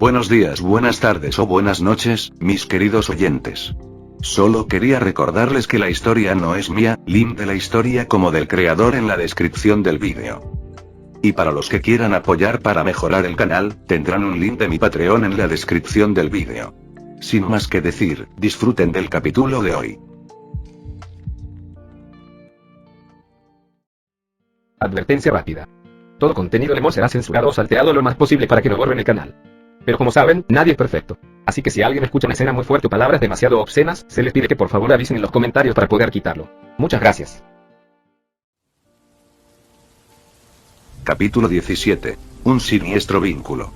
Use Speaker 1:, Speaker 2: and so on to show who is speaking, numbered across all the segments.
Speaker 1: Buenos días, buenas tardes o buenas noches, mis queridos oyentes. Solo quería recordarles que la historia no es mía, link de la historia como del creador en la descripción del vídeo. Y para los que quieran apoyar para mejorar el canal, tendrán un link de mi Patreon en la descripción del vídeo. Sin más que decir, disfruten del capítulo de hoy.
Speaker 2: Advertencia rápida. Todo contenido de Mo será censurado o salteado lo más posible para que no borren el canal. Pero como saben, nadie es perfecto. Así que si alguien escucha una escena muy fuerte o palabras demasiado obscenas, se les pide que por favor avisen en los comentarios para poder quitarlo. Muchas gracias.
Speaker 1: Capítulo 17. Un siniestro vínculo.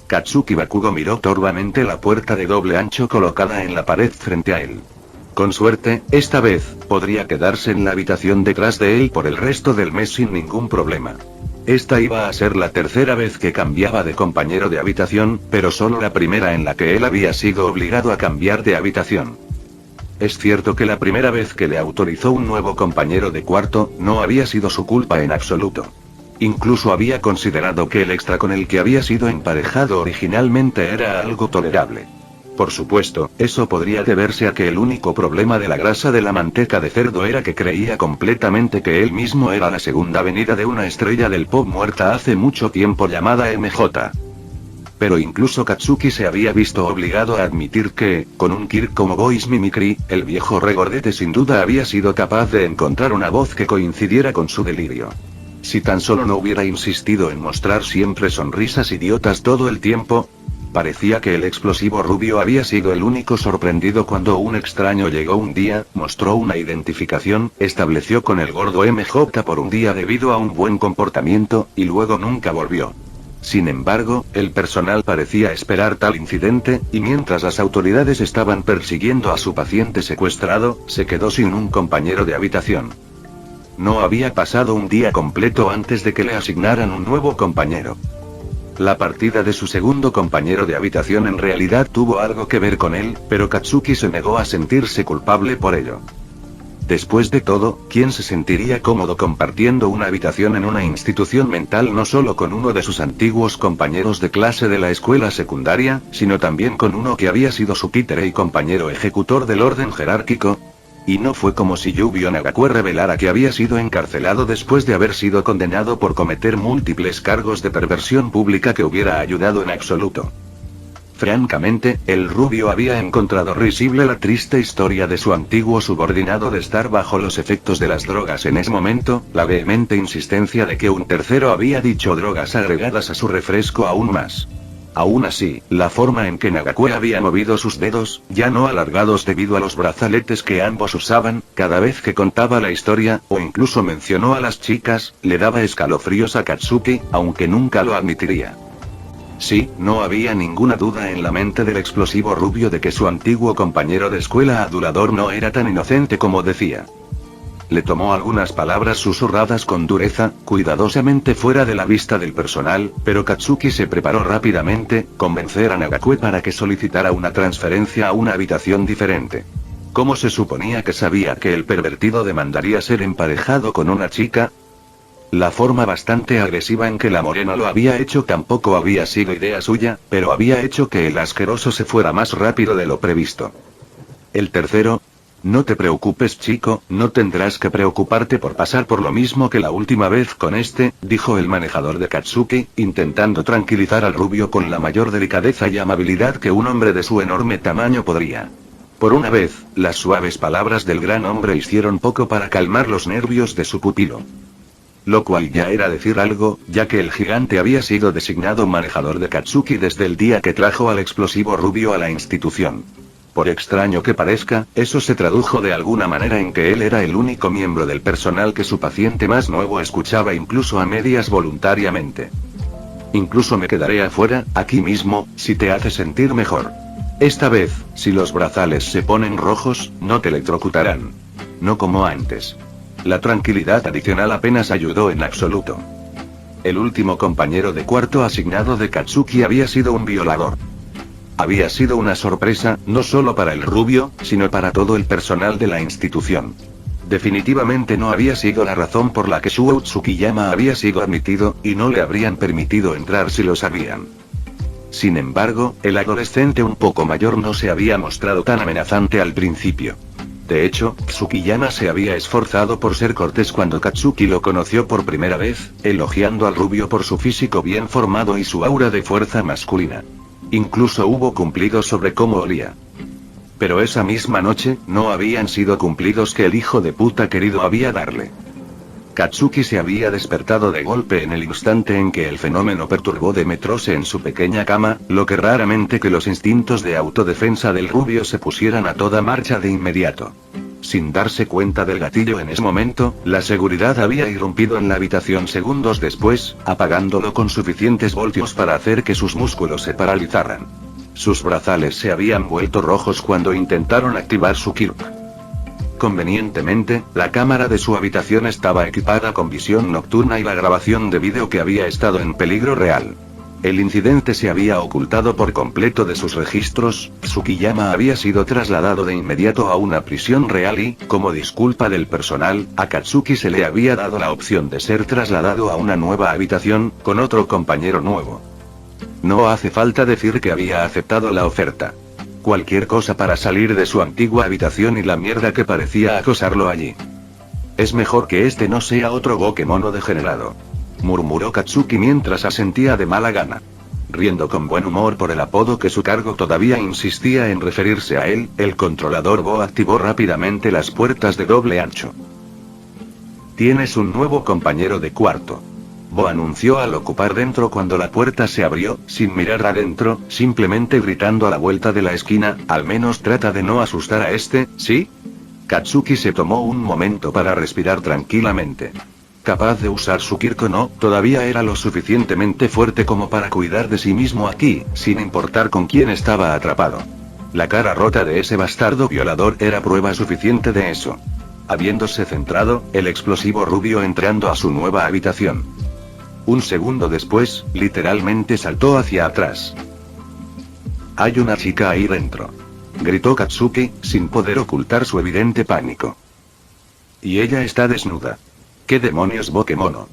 Speaker 1: Katsuki Bakugo miró torvamente la puerta de doble ancho colocada en la pared frente a él. Con suerte, esta vez, podría quedarse en la habitación detrás de él por el resto del mes sin ningún problema. Esta iba a ser la tercera vez que cambiaba de compañero de habitación, pero solo la primera en la que él había sido obligado a cambiar de habitación. Es cierto que la primera vez que le autorizó un nuevo compañero de cuarto, no había sido su culpa en absoluto. Incluso había considerado que el extra con el que había sido emparejado originalmente era algo tolerable. Por supuesto, eso podría deberse a que el único problema de la grasa de la manteca de cerdo era que creía completamente que él mismo era la segunda venida de una estrella del pop muerta hace mucho tiempo llamada MJ. Pero incluso Katsuki se había visto obligado a admitir que, con un Kirk como voice mimicry, el viejo regordete sin duda había sido capaz de encontrar una voz que coincidiera con su delirio. Si tan solo no hubiera insistido en mostrar siempre sonrisas idiotas todo el tiempo. Parecía que el explosivo rubio había sido el único sorprendido cuando un extraño llegó un día, mostró una identificación, estableció con el gordo MJ por un día debido a un buen comportamiento, y luego nunca volvió. Sin embargo, el personal parecía esperar tal incidente, y mientras las autoridades estaban persiguiendo a su paciente secuestrado, se quedó sin un compañero de habitación. No había pasado un día completo antes de que le asignaran un nuevo compañero. La partida de su segundo compañero de habitación en realidad tuvo algo que ver con él, pero Katsuki se negó a sentirse culpable por ello. Después de todo, ¿quién se sentiría cómodo compartiendo una habitación en una institución mental no solo con uno de sus antiguos compañeros de clase de la escuela secundaria, sino también con uno que había sido su títere y compañero ejecutor del orden jerárquico? Y no fue como si Yubio Nagakure revelara que había sido encarcelado después de haber sido condenado por cometer múltiples cargos de perversión pública que hubiera ayudado en absoluto. Francamente, el rubio había encontrado risible la triste historia de su antiguo subordinado de estar bajo los efectos de las drogas en ese momento, la vehemente insistencia de que un tercero había dicho drogas agregadas a su refresco aún más. Aún así, la forma en que Nagakure había movido sus dedos, ya no alargados debido a los brazaletes que ambos usaban, cada vez que contaba la historia, o incluso mencionó a las chicas, le daba escalofríos a Katsuki, aunque nunca lo admitiría. Sí, no había ninguna duda en la mente del explosivo rubio de que su antiguo compañero de escuela adulador no era tan inocente como decía. Le tomó algunas palabras susurradas con dureza, cuidadosamente fuera de la vista del personal, pero Katsuki se preparó rápidamente, convencer a Nagakure para que solicitara una transferencia a una habitación diferente. ¿Cómo se suponía que sabía que el pervertido demandaría ser emparejado con una chica? La forma bastante agresiva en que la morena lo había hecho tampoco había sido idea suya, pero había hecho que el asqueroso se fuera más rápido de lo previsto. El tercero. No te preocupes, chico, no tendrás que preocuparte por pasar por lo mismo que la última vez con este, dijo el manejador de Katsuki, intentando tranquilizar al rubio con la mayor delicadeza y amabilidad que un hombre de su enorme tamaño podría. Por una vez, las suaves palabras del gran hombre hicieron poco para calmar los nervios de su pupilo. Lo cual ya era decir algo, ya que el gigante había sido designado manejador de Katsuki desde el día que trajo al explosivo rubio a la institución. Por extraño que parezca, eso se tradujo de alguna manera en que él era el único miembro del personal que su paciente más nuevo escuchaba incluso a medias voluntariamente. Incluso me quedaré afuera, aquí mismo, si te hace sentir mejor. Esta vez, si los brazales se ponen rojos, no te electrocutarán. No como antes. La tranquilidad adicional apenas ayudó en absoluto. El último compañero de cuarto asignado de Katsuki había sido un violador. Había sido una sorpresa, no solo para el rubio, sino para todo el personal de la institución. Definitivamente no había sido la razón por la que Shuo Tsukiyama había sido admitido, y no le habrían permitido entrar si lo sabían. Sin embargo, el adolescente un poco mayor no se había mostrado tan amenazante al principio. De hecho, Tsukiyama se había esforzado por ser cortés cuando Katsuki lo conoció por primera vez, elogiando al rubio por su físico bien formado y su aura de fuerza masculina. Incluso hubo cumplidos sobre cómo olía. Pero esa misma noche, no habían sido cumplidos que el hijo de puta querido había darle. Katsuki se había despertado de golpe en el instante en que el fenómeno perturbó de metrose en su pequeña cama, lo que raramente que los instintos de autodefensa del rubio se pusieran a toda marcha de inmediato. Sin darse cuenta del gatillo en ese momento, la seguridad había irrumpido en la habitación segundos después, apagándolo con suficientes voltios para hacer que sus músculos se paralizaran. Sus brazales se habían vuelto rojos cuando intentaron activar su Kirk. Convenientemente, la cámara de su habitación estaba equipada con visión nocturna y la grabación de vídeo que había estado en peligro real. El incidente se había ocultado por completo de sus registros. Tsukiyama había sido trasladado de inmediato a una prisión real y, como disculpa del personal, a Katsuki se le había dado la opción de ser trasladado a una nueva habitación, con otro compañero nuevo. No hace falta decir que había aceptado la oferta. Cualquier cosa para salir de su antigua habitación y la mierda que parecía acosarlo allí. Es mejor que este no sea otro Gokemono degenerado, murmuró Katsuki mientras asentía de mala gana. Riendo con buen humor por el apodo que su cargo todavía insistía en referirse a él, el controlador Bo activó rápidamente las puertas de doble ancho. Tienes un nuevo compañero de cuarto. Bo anunció al ocupar dentro cuando la puerta se abrió, sin mirar adentro, simplemente gritando a la vuelta de la esquina, al menos trata de no asustar a este, ¿sí? Katsuki se tomó un momento para respirar tranquilamente. Capaz de usar su Kirko no, todavía era lo suficientemente fuerte como para cuidar de sí mismo aquí, sin importar con quién estaba atrapado. La cara rota de ese bastardo violador era prueba suficiente de eso. Habiéndose centrado, el explosivo rubio entrando a su nueva habitación. Un segundo después, literalmente saltó hacia atrás. Hay una chica ahí dentro, gritó Katsuki, sin poder ocultar su evidente pánico. Y ella está desnuda. ¿Qué demonios, Pokémono?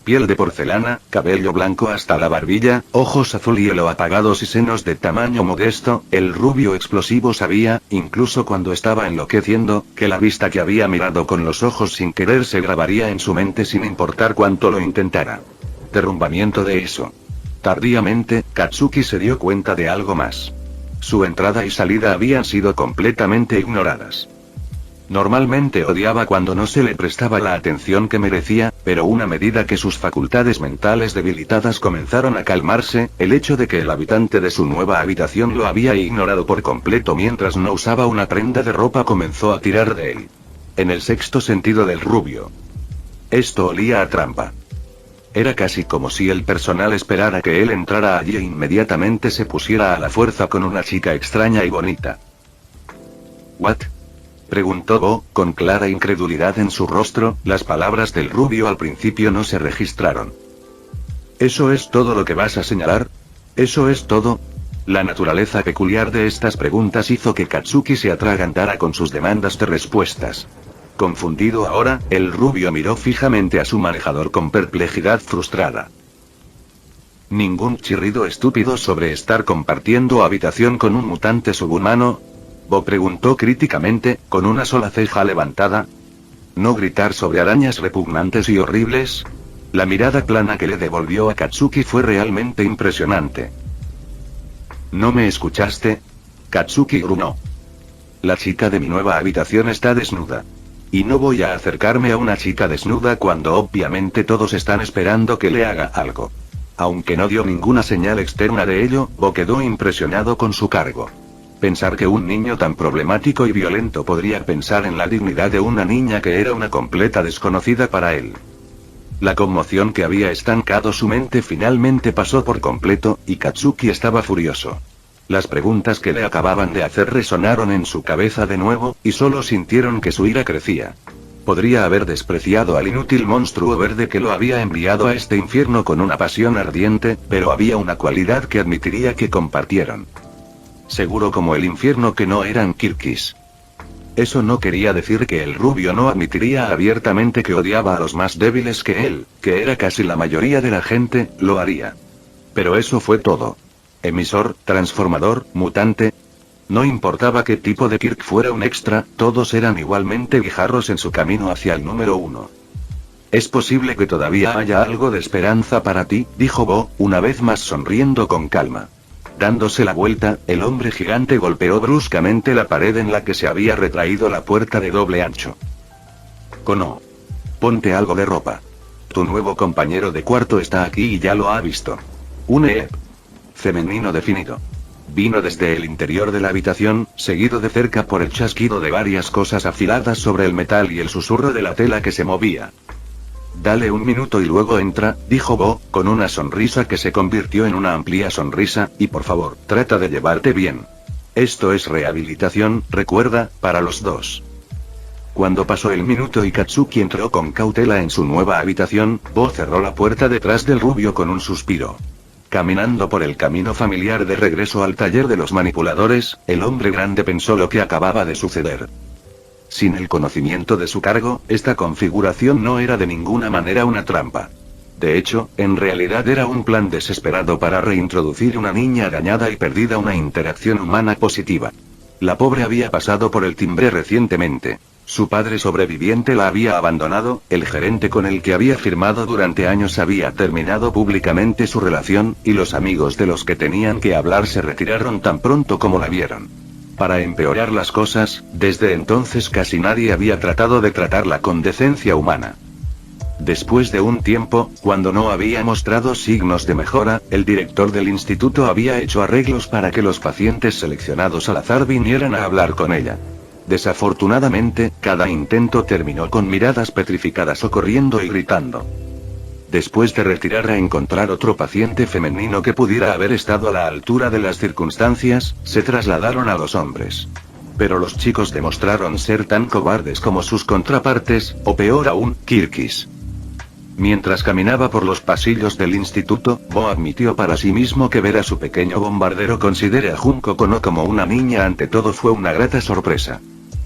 Speaker 1: Piel de porcelana, cabello blanco hasta la barbilla, ojos azul hielo apagados y senos de tamaño modesto. El rubio explosivo sabía, incluso cuando estaba enloqueciendo, que la vista que había mirado con los ojos sin querer se grabaría en su mente sin importar cuánto lo intentara. Derrumbamiento de eso. Tardíamente, Katsuki se dio cuenta de algo más. Su entrada y salida habían sido completamente ignoradas. Normalmente odiaba cuando no se le prestaba la atención que merecía, pero una medida que sus facultades mentales debilitadas comenzaron a calmarse, el hecho de que el habitante de su nueva habitación lo había ignorado por completo mientras no usaba una prenda de ropa comenzó a tirar de él. En el sexto sentido del rubio. Esto olía a trampa. Era casi como si el personal esperara que él entrara allí e inmediatamente se pusiera a la fuerza con una chica extraña y bonita. ¿What? Preguntó Bo, con clara incredulidad en su rostro. Las palabras del rubio al principio no se registraron. ¿Eso es todo lo que vas a señalar? ¿Eso es todo? La naturaleza peculiar de estas preguntas hizo que Katsuki se atragantara con sus demandas de respuestas. Confundido ahora, el rubio miró fijamente a su manejador con perplejidad frustrada. ¿Ningún chirrido estúpido sobre estar compartiendo habitación con un mutante subhumano? Bo preguntó críticamente, con una sola ceja levantada. ¿No gritar sobre arañas repugnantes y horribles? La mirada plana que le devolvió a Katsuki fue realmente impresionante. ¿No me escuchaste? Katsuki gruñó. La chica de mi nueva habitación está desnuda. Y no voy a acercarme a una chica desnuda cuando obviamente todos están esperando que le haga algo. Aunque no dio ninguna señal externa de ello, Bo quedó impresionado con su cargo. Pensar que un niño tan problemático y violento podría pensar en la dignidad de una niña que era una completa desconocida para él. La conmoción que había estancado su mente finalmente pasó por completo, y Katsuki estaba furioso. Las preguntas que le acababan de hacer resonaron en su cabeza de nuevo, y solo sintieron que su ira crecía. Podría haber despreciado al inútil monstruo verde que lo había enviado a este infierno con una pasión ardiente, pero había una cualidad que admitiría que compartieron. Seguro como el infierno que no eran Kirkis. Eso no quería decir que el rubio no admitiría abiertamente que odiaba a los más débiles que él, que era casi la mayoría de la gente, lo haría. Pero eso fue todo. Emisor, transformador, mutante. No importaba qué tipo de Kirk fuera un extra, todos eran igualmente guijarros en su camino hacia el número 1. Es posible que todavía haya algo de esperanza para ti, dijo Bo, una vez más sonriendo con calma. Dándose la vuelta, el hombre gigante golpeó bruscamente la pared en la que se había retraído la puerta de doble ancho. Kono. Ponte algo de ropa. Tu nuevo compañero de cuarto está aquí y ya lo ha visto. Un EP. Femenino definido. Vino desde el interior de la habitación, seguido de cerca por el chasquido de varias cosas afiladas sobre el metal y el susurro de la tela que se movía. Dale un minuto y luego entra, dijo Bo, con una sonrisa que se convirtió en una amplia sonrisa, y por favor, trata de llevarte bien. Esto es rehabilitación, recuerda, para los dos. Cuando pasó el minuto y Katsuki entró con cautela en su nueva habitación, Bo cerró la puerta detrás del rubio con un suspiro. Caminando por el camino familiar de regreso al taller de los manipuladores, el hombre grande pensó lo que acababa de suceder. Sin el conocimiento de su cargo, esta configuración no era de ninguna manera una trampa. De hecho, en realidad era un plan desesperado para reintroducir una niña dañada y perdida una interacción humana positiva. La pobre había pasado por el timbre recientemente. Su padre sobreviviente la había abandonado, el gerente con el que había firmado durante años había terminado públicamente su relación, y los amigos de los que tenían que hablar se retiraron tan pronto como la vieron. Para empeorar las cosas, desde entonces casi nadie había tratado de tratarla con decencia humana. Después de un tiempo, cuando no había mostrado signos de mejora, el director del instituto había hecho arreglos para que los pacientes seleccionados al azar vinieran a hablar con ella. Desafortunadamente, cada intento terminó con miradas petrificadas o corriendo y gritando. Después de retirar a encontrar otro paciente femenino que pudiera haber estado a la altura de las circunstancias, se trasladaron a los hombres. Pero los chicos demostraron ser tan cobardes como sus contrapartes, o peor aún, Kirkis. Mientras caminaba por los pasillos del instituto, Bo admitió para sí mismo que ver a su pequeño bombardero considere a Junko Kono como una niña ante todo fue una grata sorpresa.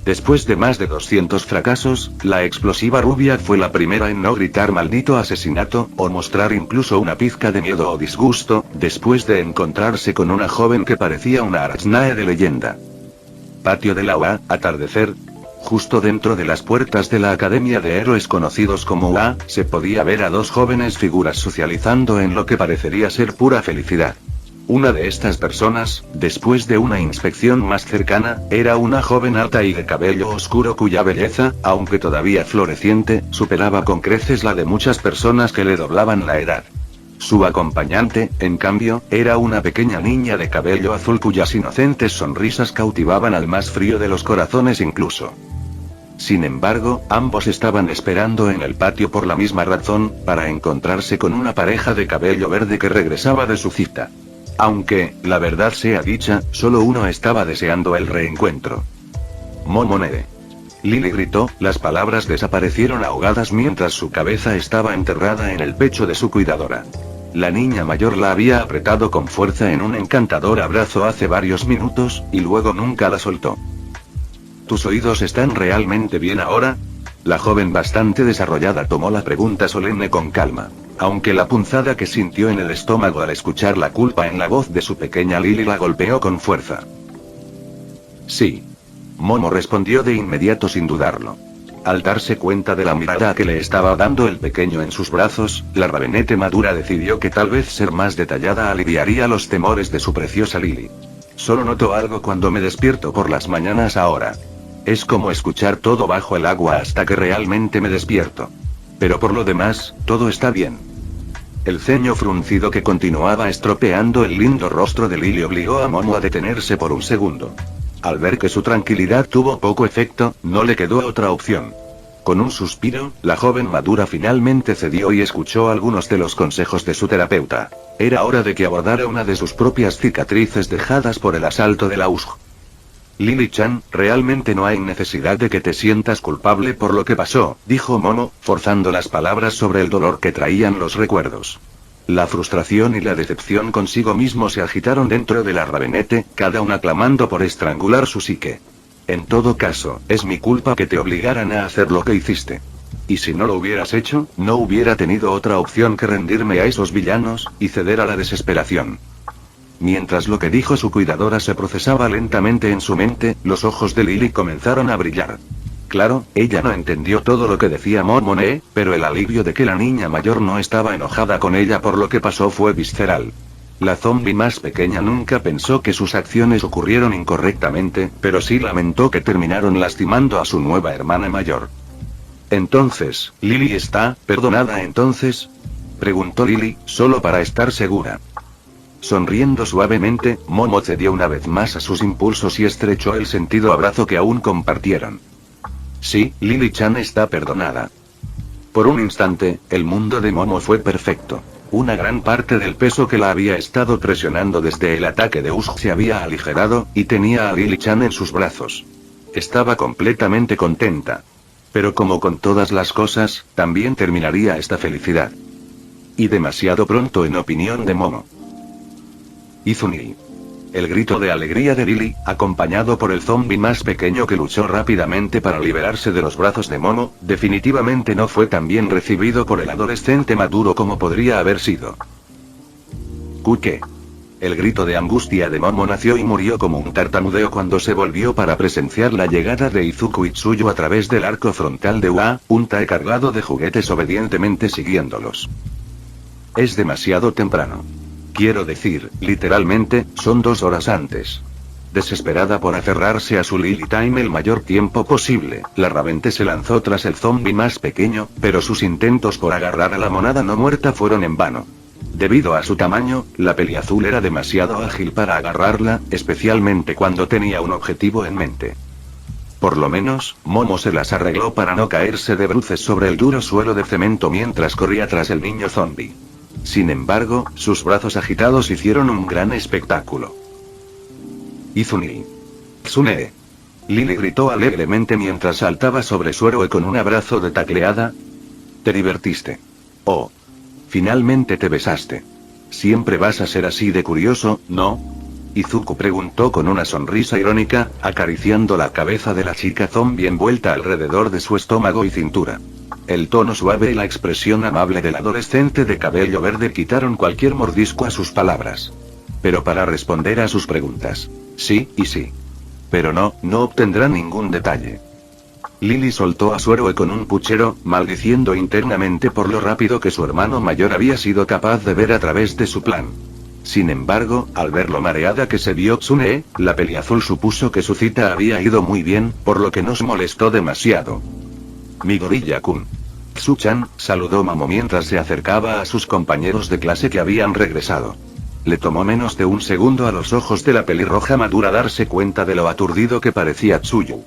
Speaker 1: Después de más de 200 fracasos, la explosiva rubia fue la primera en no gritar maldito asesinato, o mostrar incluso una pizca de miedo o disgusto, después de encontrarse con una joven que parecía una Arachnae de leyenda. Patio de la UA, atardecer. Justo dentro de las puertas de la Academia de Héroes conocidos como UA, se podía ver a dos jóvenes figuras socializando en lo que parecería ser pura felicidad. Una de estas personas, después de una inspección más cercana, era una joven alta y de cabello oscuro cuya belleza, aunque todavía floreciente, superaba con creces la de muchas personas que le doblaban la edad. Su acompañante, en cambio, era una pequeña niña de cabello azul cuyas inocentes sonrisas cautivaban al más frío de los corazones incluso. Sin embargo, ambos estaban esperando en el patio por la misma razón, para encontrarse con una pareja de cabello verde que regresaba de su cita. Aunque, la verdad sea dicha, solo uno estaba deseando el reencuentro. Momone. Lily gritó, las palabras desaparecieron ahogadas mientras su cabeza estaba enterrada en el pecho de su cuidadora. La niña mayor la había apretado con fuerza en un encantador abrazo hace varios minutos, y luego nunca la soltó. ¿Tus oídos están realmente bien ahora? La joven bastante desarrollada tomó la pregunta solemne con calma. Aunque la punzada que sintió en el estómago al escuchar la culpa en la voz de su pequeña Lily la golpeó con fuerza. Sí. Momo respondió de inmediato sin dudarlo. Al darse cuenta de la mirada que le estaba dando el pequeño en sus brazos, la rabenete madura decidió que tal vez ser más detallada aliviaría los temores de su preciosa Lily. Solo noto algo cuando me despierto por las mañanas ahora. Es como escuchar todo bajo el agua hasta que realmente me despierto. Pero por lo demás, todo está bien. El ceño fruncido que continuaba estropeando el lindo rostro de Lily obligó a Momo a detenerse por un segundo. Al ver que su tranquilidad tuvo poco efecto, no le quedó otra opción. Con un suspiro, la joven madura finalmente cedió y escuchó algunos de los consejos de su terapeuta. Era hora de que abordara una de sus propias cicatrices dejadas por el asalto de la USG. Lily-chan, realmente no hay necesidad de que te sientas culpable por lo que pasó, dijo Momo, forzando las palabras sobre el dolor que traían los recuerdos. La frustración y la decepción consigo mismo se agitaron dentro de la rabenete, cada una clamando por estrangular su psique. En todo caso, es mi culpa que te obligaran a hacer lo que hiciste. Y si no lo hubieras hecho, no hubiera tenido otra opción que rendirme a esos villanos, y ceder a la desesperación. Mientras lo que dijo su cuidadora se procesaba lentamente en su mente, los ojos de Lily comenzaron a brillar. Claro, ella no entendió todo lo que decía Momone, pero el alivio de que la niña mayor no estaba enojada con ella por lo que pasó fue visceral. La zombie más pequeña nunca pensó que sus acciones ocurrieron incorrectamente, pero sí lamentó que terminaron lastimando a su nueva hermana mayor. Entonces, ¿Lily está perdonada entonces? Preguntó Lily, solo para estar segura. Sonriendo suavemente, Momo cedió una vez más a sus impulsos y estrechó el sentido abrazo que aún compartieron. Sí, Lily-chan está perdonada. Por un instante, el mundo de Momo fue perfecto. Una gran parte del peso que la había estado presionando desde el ataque de Usk se había aligerado, y tenía a Lily-chan en sus brazos. Estaba completamente contenta. Pero como con todas las cosas, también terminaría esta felicidad. Y demasiado pronto en opinión de Momo. Izuni. El grito de alegría de Lily, acompañado por el zombi más pequeño que luchó rápidamente para liberarse de los brazos de Momo, definitivamente no fue tan bien recibido por el adolescente maduro como podría haber sido. ¿Qué? El grito de angustia de Momo nació y murió como un tartamudeo cuando se volvió para presenciar la llegada de Izuku Itsuyo a través del arco frontal de Ua, un TAE cargado de juguetes obedientemente siguiéndolos. Es demasiado temprano. Quiero decir, literalmente, son 2 horas antes. Desesperada por aferrarse a su Lily Time el mayor tiempo posible, la Ravente se lanzó tras el zombi más pequeño, pero sus intentos por agarrar a la monada no muerta fueron en vano. Debido a su tamaño, la peliazul era demasiado ágil para agarrarla, especialmente cuando tenía un objetivo en mente. Por lo menos, Momo se las arregló para no caerse de bruces sobre el duro suelo de cemento mientras corría tras el niño zombi. Sin embargo, sus brazos agitados hicieron un gran espectáculo. Izuni. Tsune. Lily gritó alegremente mientras saltaba sobre su héroe con un abrazo de tacleada. Te divertiste. Oh. Finalmente te besaste. Siempre vas a ser así de curioso, ¿no? Izuku preguntó con una sonrisa irónica, acariciando la cabeza de la chica zombie envuelta alrededor de su estómago y cintura. El tono suave y la expresión amable del adolescente de cabello verde quitaron cualquier mordisco a sus palabras. Pero para responder a sus preguntas, sí y sí. Pero no obtendrá ningún detalle. Lily soltó a su héroe con un puchero, maldiciendo internamente por lo rápido que su hermano mayor había sido capaz de ver a través de su plan. Sin embargo, al ver lo mareada que se vio Tsune, la peliazul supuso que su cita había ido muy bien, por lo que no se molestó demasiado. Midoriya-kun. Tsu-chan, saludó Momo mientras se acercaba a sus compañeros de clase que habían regresado. Le tomó menos de un segundo a los ojos de la pelirroja madura darse cuenta de lo aturdido que parecía Tsuyu.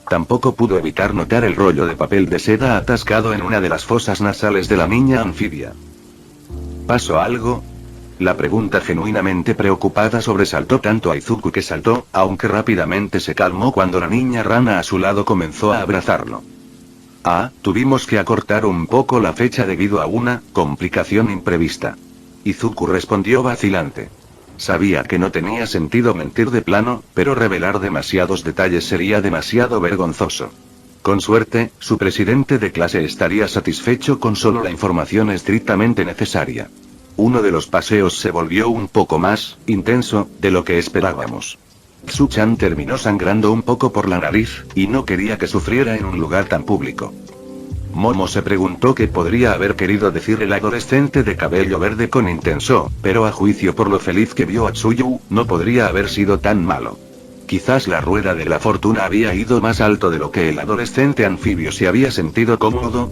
Speaker 1: Tampoco pudo evitar notar el rollo de papel de seda atascado en una de las fosas nasales de la niña anfibia. ¿Pasó algo? La pregunta genuinamente preocupada sobresaltó tanto a Izuku que saltó, aunque rápidamente se calmó cuando la niña rana a su lado comenzó a abrazarlo. Tuvimos que acortar un poco la fecha debido a una complicación imprevista. Izuku respondió vacilante. Sabía que no tenía sentido mentir de plano, pero revelar demasiados detalles sería demasiado vergonzoso. Con suerte, su presidente de clase estaría satisfecho con solo la información estrictamente necesaria. Uno de los paseos se volvió un poco más intenso de lo que esperábamos. Tsu-chan terminó sangrando un poco por la nariz, y no quería que sufriera en un lugar tan público. Momo se preguntó qué podría haber querido decir el adolescente de cabello verde con intenso, pero a juicio por lo feliz que vio a Tsuyu, no podría haber sido tan malo. Quizás la rueda de la fortuna había ido más alto de lo que el adolescente anfibio se había sentido cómodo.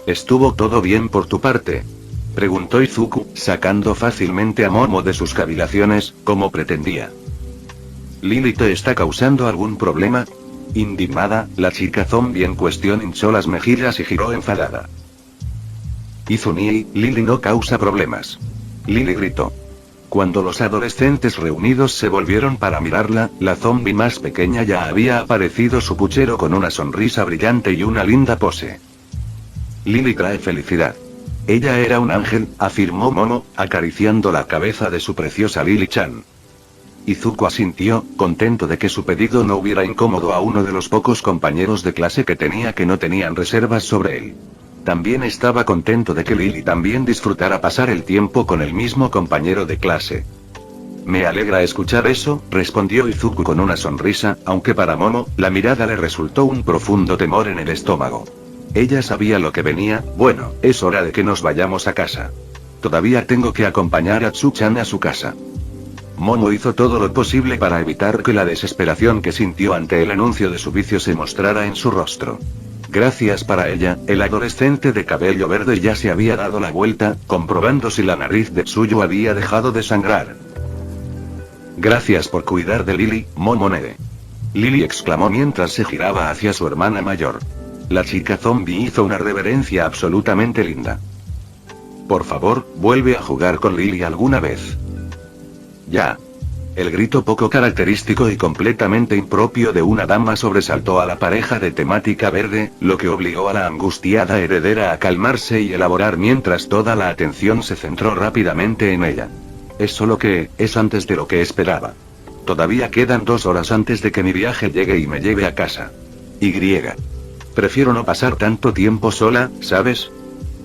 Speaker 1: ¿Estuvo todo bien por tu parte?, preguntó Izuku, sacando fácilmente a Momo de sus cavilaciones, como pretendía. ¿Lily te está causando algún problema? Indignada, la chica zombie en cuestión hinchó las mejillas y giró enfadada. Izuni, Lily no causa problemas. Lily gritó. Cuando los adolescentes reunidos se volvieron para mirarla, la zombie más pequeña ya había aparecido su puchero con una sonrisa brillante y una linda pose. Lily trae felicidad. Ella era un ángel, afirmó Momo, acariciando la cabeza de su preciosa Lily-chan. Izuku asintió, contento de que su pedido no hubiera incómodo a uno de los pocos compañeros de clase que no tenían reservas sobre él. También estaba contento de que Lily también disfrutara pasar el tiempo con el mismo compañero de clase. Me alegra escuchar eso, respondió Izuku con una sonrisa, aunque para Momo, la mirada le resultó un profundo temor en el estómago. Ella sabía lo que venía. Bueno, es hora de que nos vayamos a casa. Todavía tengo que acompañar a Tsu-chan a su casa. Momo hizo todo lo posible para evitar que la desesperación que sintió ante el anuncio de su vicio se mostrara en su rostro. Gracias para ella, el adolescente de cabello verde ya se había dado la vuelta, comprobando si la nariz de Tsuyu había dejado de sangrar. Gracias por cuidar de Lily, Momonede. Lily exclamó mientras se giraba hacia su hermana mayor. La chica zombie hizo una reverencia absolutamente linda. Por favor, vuelve a jugar con Lily alguna vez. Ya. El grito poco característico y completamente impropio de una dama sobresaltó a la pareja de temática verde, lo que obligó a la angustiada heredera a calmarse y elaborar mientras toda la atención se centró rápidamente en ella. Es solo que, es antes de lo que esperaba. Todavía quedan 2 horas antes de que mi viaje llegue y me lleve a casa. Prefiero no pasar tanto tiempo sola, ¿sabes?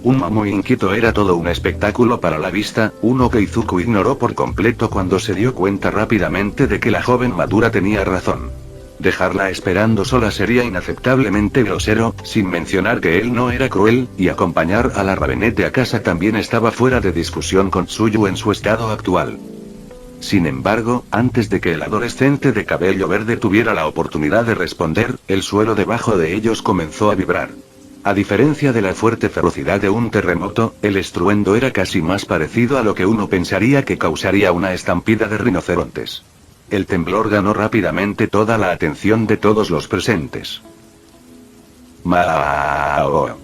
Speaker 1: Un muy inquieto era todo un espectáculo para la vista, uno que Izuku ignoró por completo cuando se dio cuenta rápidamente de que la joven madura tenía razón. Dejarla esperando sola sería inaceptablemente grosero, sin mencionar que él no era cruel, y acompañar a la Ravenette a casa también estaba fuera de discusión con Tsuyu en su estado actual. Sin embargo, antes de que el adolescente de cabello verde tuviera la oportunidad de responder, el suelo debajo de ellos comenzó a vibrar. A diferencia de la fuerte ferocidad de un terremoto, el estruendo era casi más parecido a lo que uno pensaría que causaría una estampida de rinocerontes. El temblor ganó rápidamente toda la atención de todos los presentes. ¡Mao!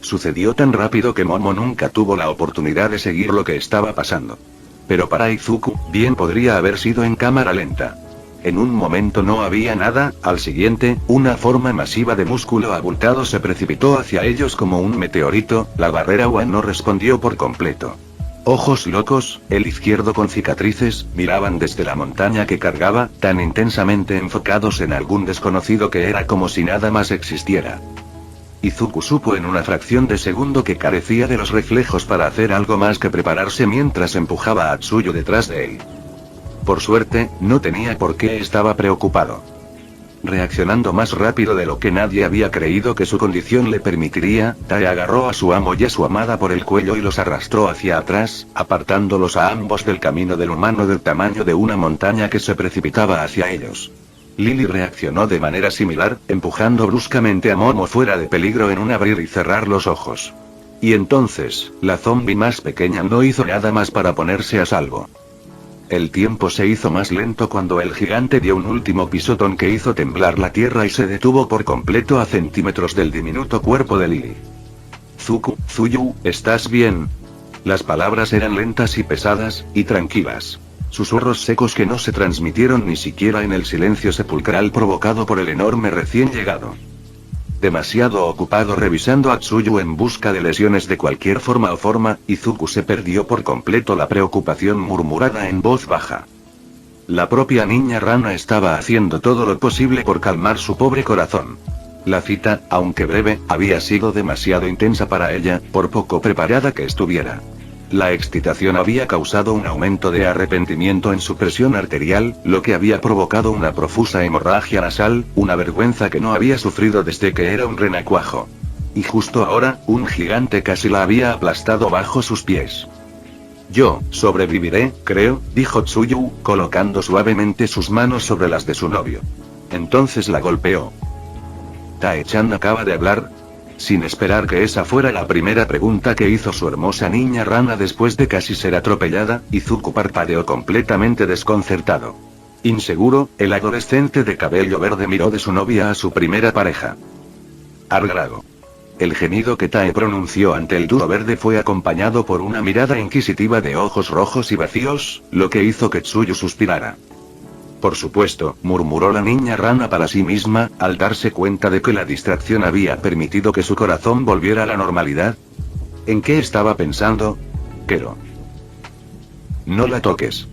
Speaker 1: Sucedió tan rápido que Momo nunca tuvo la oportunidad de seguir lo que estaba pasando. Pero para Izuku, bien podría haber sido en cámara lenta. En un momento no había nada, al siguiente, una forma masiva de músculo abultado se precipitó hacia ellos como un meteorito, la barrera UA no respondió por completo. Ojos locos, el izquierdo con cicatrices, miraban desde la montaña que cargaba, tan intensamente enfocados en algún desconocido que era como si nada más existiera. Izuku supo en una fracción de segundo que carecía de los reflejos para hacer algo más que prepararse mientras empujaba a Tsuyu detrás de él. Por suerte, no tenía por qué estaba preocupado. Reaccionando más rápido de lo que nadie había creído que su condición le permitiría, Tae agarró a su amo y a su amada por el cuello y los arrastró hacia atrás, apartándolos a ambos del camino del humano del tamaño de una montaña que se precipitaba hacia ellos. Lily reaccionó de manera similar, empujando bruscamente a Momo fuera de peligro en un abrir y cerrar los ojos. Y entonces, la zombie más pequeña no hizo nada más para ponerse a salvo. El tiempo se hizo más lento cuando el gigante dio un último pisotón que hizo temblar la tierra y se detuvo por completo a centímetros del diminuto cuerpo de Lily. Tsuyu, ¿estás bien? Las palabras eran lentas y pesadas, y tranquilas. Susurros secos que no se transmitieron ni siquiera en el silencio sepulcral provocado por el enorme recién llegado. Demasiado ocupado revisando a Tsuyu en busca de lesiones de cualquier forma, Izuku se perdió por completo la preocupación murmurada en voz baja. La propia niña rana estaba haciendo todo lo posible por calmar su pobre corazón. La cita, aunque breve, había sido demasiado intensa para ella, por poco preparada que estuviera. La excitación había causado un aumento de arrepentimiento en su presión arterial, lo que había provocado una profusa hemorragia nasal, una vergüenza que no había sufrido desde que era un renacuajo. Y justo ahora, un gigante casi la había aplastado bajo sus pies. Yo, sobreviviré, creo, dijo Tsuyu, colocando suavemente sus manos sobre las de su novio. Entonces la golpeó. ¿Tae-chan acaba de hablar? Sin esperar que esa fuera la primera pregunta que hizo su hermosa niña rana después de casi ser atropellada, Izuku parpadeó completamente desconcertado. Inseguro, el adolescente de cabello verde miró de su novia a su primera pareja. Argrago. El gemido que Tae pronunció ante el dúo verde fue acompañado por una mirada inquisitiva de ojos rojos y vacíos, lo que hizo que Tsuyu suspirara. Por supuesto, murmuró la niña rana para sí misma, al darse cuenta de que la distracción había permitido que su corazón volviera a la normalidad. ¿En qué estaba pensando? Kero. No la toques.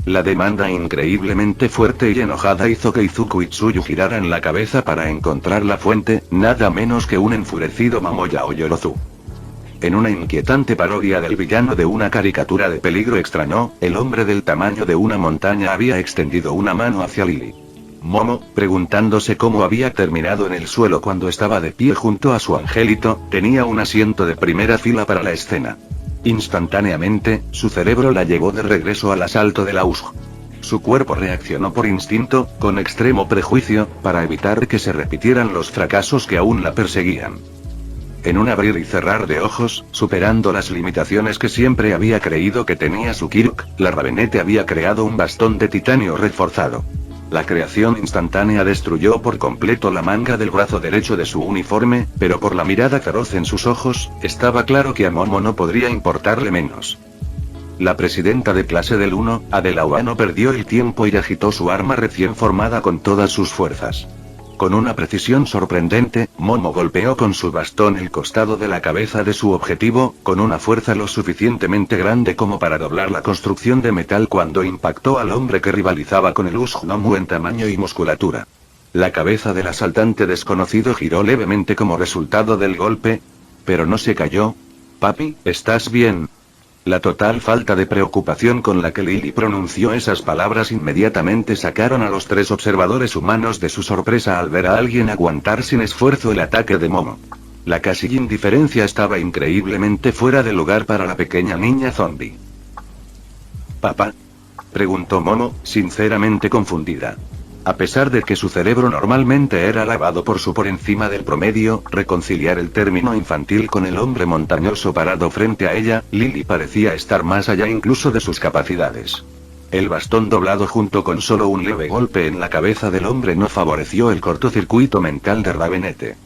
Speaker 1: La demanda increíblemente fuerte y enojada hizo que Izuku y Tsuyu giraran la cabeza para encontrar la fuente, nada menos que un enfurecido Momoya o Yorozu. En una inquietante parodia del villano de una caricatura de peligro extraño, el hombre del tamaño de una montaña había extendido una mano hacia Lily. Momo, preguntándose cómo había terminado en el suelo cuando estaba de pie junto a su angelito, tenía un asiento de primera fila para la escena. Instantáneamente, su cerebro la llevó de regreso al asalto de la USG. Su cuerpo reaccionó por instinto, con extremo prejuicio, para evitar que se repitieran los fracasos que aún la perseguían. En un abrir y cerrar de ojos, superando las limitaciones que siempre había creído que tenía su Kirk, la Ravenette había creado un bastón de titanio reforzado. La creación instantánea destruyó por completo la manga del brazo derecho de su uniforme, pero por la mirada feroz en sus ojos, estaba claro que a Momo no podría importarle menos. La presidenta de clase del 1, Adelaua, no perdió el tiempo y agitó su arma recién formada con todas sus fuerzas. Con una precisión sorprendente, Momo golpeó con su bastón el costado de la cabeza de su objetivo, con una fuerza lo suficientemente grande como para doblar la construcción de metal cuando impactó al hombre que rivalizaba con el Ushnomu en tamaño y musculatura. La cabeza del asaltante desconocido giró levemente como resultado del golpe, pero no se cayó. «Papi, ¿estás bien?» La total falta de preocupación con la que Lily pronunció esas palabras inmediatamente sacaron a los tres observadores humanos de su sorpresa al ver a alguien aguantar sin esfuerzo el ataque de Momo. La casi indiferencia estaba increíblemente fuera de lugar para la pequeña niña zombie. «¿Papá?», preguntó Momo, sinceramente confundida. A pesar de que su cerebro normalmente era lavado por encima del promedio, reconciliar el término infantil con el hombre montañoso parado frente a ella, Lily parecía estar más allá incluso de sus capacidades. El bastón doblado junto con solo un leve golpe en la cabeza del hombre no favoreció el cortocircuito mental de Ravenette.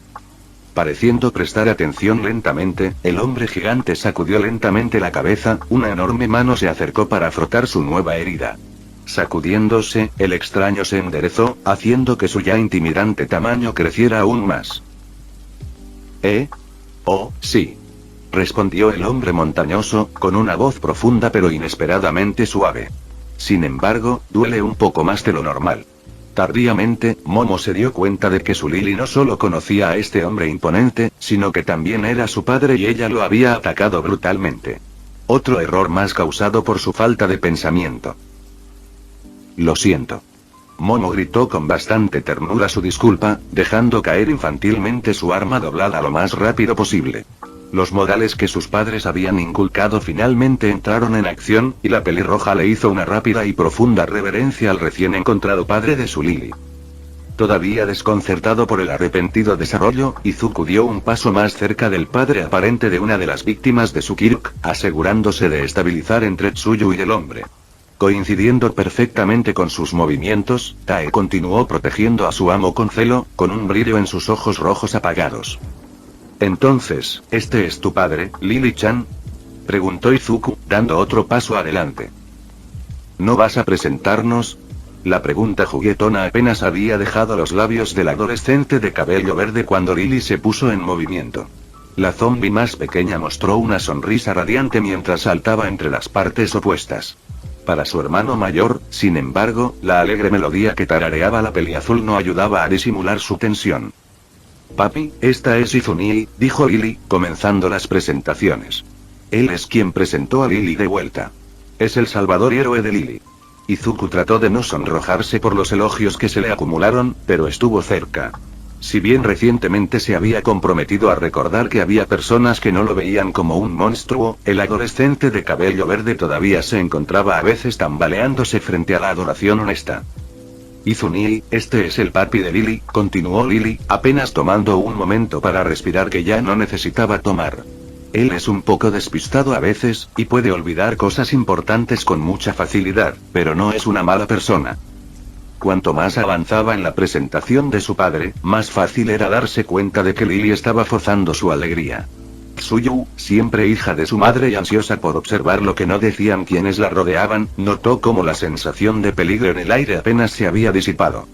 Speaker 1: Pareciendo prestar atención lentamente, el hombre gigante sacudió lentamente la cabeza, una enorme mano se acercó para frotar su nueva herida. Sacudiéndose, el extraño se enderezó, haciendo que su ya intimidante tamaño creciera aún más. «Oh, sí», respondió el hombre montañoso, con una voz profunda pero inesperadamente suave. Sin embargo, duele un poco más de lo normal. Tardíamente, Momo se dio cuenta de que su Lily no solo conocía a este hombre imponente, sino que también era su padre y ella lo había atacado brutalmente. Otro error más causado por su falta de pensamiento. «Lo siento». Momo gritó con bastante ternura su disculpa, dejando caer infantilmente su arma doblada lo más rápido posible. Los modales que sus padres habían inculcado finalmente entraron en acción, y la pelirroja le hizo una rápida y profunda reverencia al recién encontrado padre de su Lily. Todavía desconcertado por el arrepentido desarrollo, Izuku dio un paso más cerca del padre aparente de una de las víctimas de su Kirk, asegurándose de estabilizar entre Tsuyu y el hombre. Coincidiendo perfectamente con sus movimientos, Tae continuó protegiendo a su amo con celo, con un brillo en sus ojos rojos apagados. «Entonces, ¿este es tu padre, Lily-chan?», preguntó Izuku, dando otro paso adelante. «¿No vas a presentarnos?». La pregunta juguetona apenas había dejado los labios del adolescente de cabello verde cuando Lily se puso en movimiento. La zombie más pequeña mostró una sonrisa radiante mientras saltaba entre las partes opuestas. Para su hermano mayor, sin embargo, la alegre melodía que tarareaba la peliazul no ayudaba a disimular su tensión. «Papi, esta es Izunii», dijo Lily, comenzando las presentaciones. Él es quien presentó a Lily de vuelta. Es el salvador y héroe de Lily. Izuku trató de no sonrojarse por los elogios que se le acumularon, pero estuvo cerca. Si bien recientemente se había comprometido a recordar que había personas que no lo veían como un monstruo, el adolescente de cabello verde todavía se encontraba a veces tambaleándose frente a la adoración honesta. «Izunii, este es el papi de Lily», continuó Lily, apenas tomando un momento para respirar que ya no necesitaba tomar. Él es un poco despistado a veces, y puede olvidar cosas importantes con mucha facilidad, pero no es una mala persona. Cuanto más avanzaba en la presentación de su padre, más fácil era darse cuenta de que Lily estaba forzando su alegría. Tsuyu, siempre hija de su madre y ansiosa por observar lo que no decían quienes la rodeaban, notó cómo la sensación de peligro en el aire apenas se había disipado.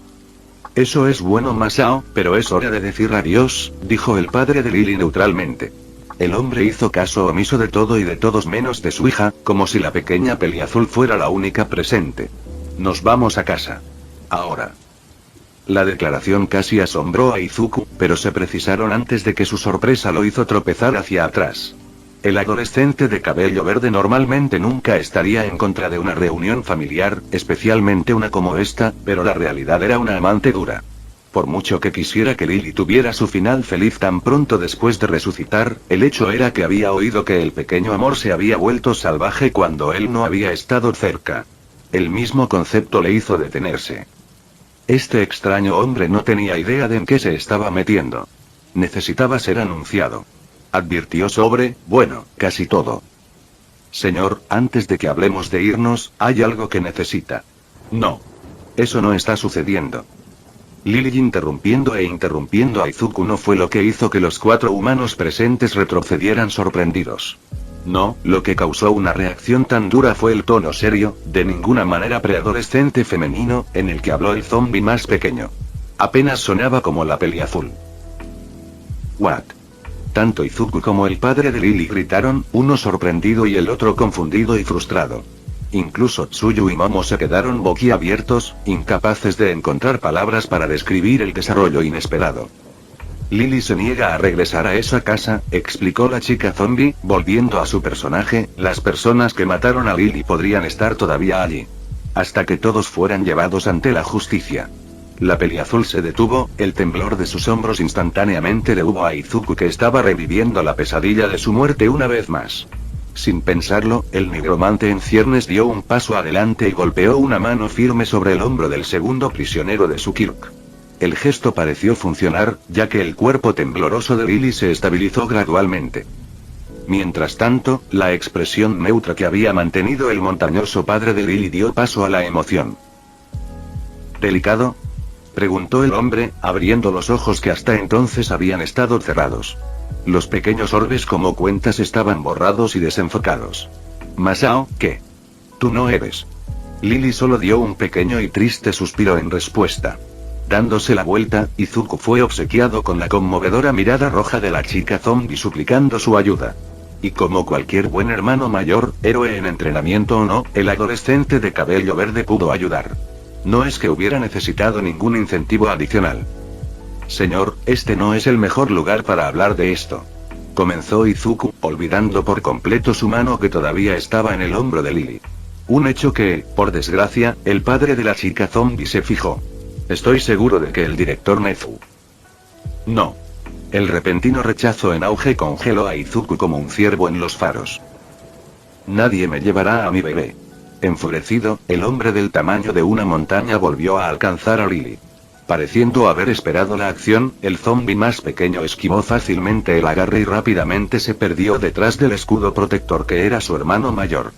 Speaker 1: «Eso es bueno, Masao, pero es hora de decir adiós», dijo el padre de Lily neutralmente. El hombre hizo caso omiso de todo y de todos menos de su hija, como si la pequeña peliazul fuera la única presente. «Nos vamos a casa. Ahora». La declaración casi asombró a Izuku, pero se precisaron antes de que su sorpresa lo hizo tropezar hacia atrás. El adolescente de cabello verde normalmente nunca estaría en contra de una reunión familiar, especialmente una como esta, pero la realidad era una amante dura. Por mucho que quisiera que Lily tuviera su final feliz tan pronto después de resucitar, el hecho era que había oído que el pequeño amor se había vuelto salvaje cuando él no había estado cerca. El mismo concepto le hizo detenerse. Este extraño hombre no tenía idea de en qué se estaba metiendo. Necesitaba ser anunciado. Advirtió sobre, bueno, casi todo. Señor, antes de que hablemos de irnos, hay algo que necesita. No. Eso no está sucediendo. Lily interrumpiendo a Izuku no fue lo que hizo que los 4 humanos presentes retrocedieran sorprendidos. No, lo que causó una reacción tan dura fue el tono serio, de ninguna manera preadolescente femenino, en el que habló el zombi más pequeño. Apenas sonaba como la peli azul. What? Tanto Izuku como el padre de Lily gritaron, uno sorprendido y el otro confundido y frustrado. Incluso Tsuyu y Momo se quedaron boquiabiertos, incapaces de encontrar palabras para describir el desarrollo inesperado. Lily se niega a regresar a esa casa, explicó la chica zombie, volviendo a su personaje, las personas que mataron a Lily podrían estar todavía allí. Hasta que todos fueran llevados ante la justicia. La peliazul se detuvo, el temblor de sus hombros instantáneamente detuvo a Izuku que estaba reviviendo la pesadilla de su muerte una vez más. Sin pensarlo, el nigromante en ciernes dio un paso adelante y golpeó una mano firme sobre el hombro del segundo prisionero de Tsukirk. El gesto pareció funcionar, ya que el cuerpo tembloroso de Lily se estabilizó gradualmente. Mientras tanto, la expresión neutra que había mantenido el montañoso padre de Lily dio paso a la emoción. ¿Delicado?, preguntó el hombre, abriendo los ojos que hasta entonces habían estado cerrados. Los pequeños orbes como cuentas estaban borrados y desenfocados. Masao, ¿qué? Tú no eres. Lily solo dio un pequeño y triste suspiro en respuesta. Dándose la vuelta, Izuku fue obsequiado con la conmovedora mirada roja de la chica zombie suplicando su ayuda. Y como cualquier buen hermano mayor, héroe en entrenamiento o no, el adolescente de cabello verde pudo ayudar. No es que hubiera necesitado ningún incentivo adicional. Señor, este no es el mejor lugar para hablar de esto. Comenzó Izuku, olvidando por completo su mano que todavía estaba en el hombro de Lily. Un hecho que, por desgracia, el padre de la chica zombie se fijó. Estoy seguro de que el director Nezu. No. El repentino rechazo en auge congeló a Izuku como un ciervo en los faros. Nadie me llevará a mi bebé. Enfurecido, el hombre del tamaño de una montaña volvió a alcanzar a Lily. Pareciendo haber esperado la acción, el zombi más pequeño esquivó fácilmente el agarre y rápidamente se perdió detrás del escudo protector que era su hermano mayor.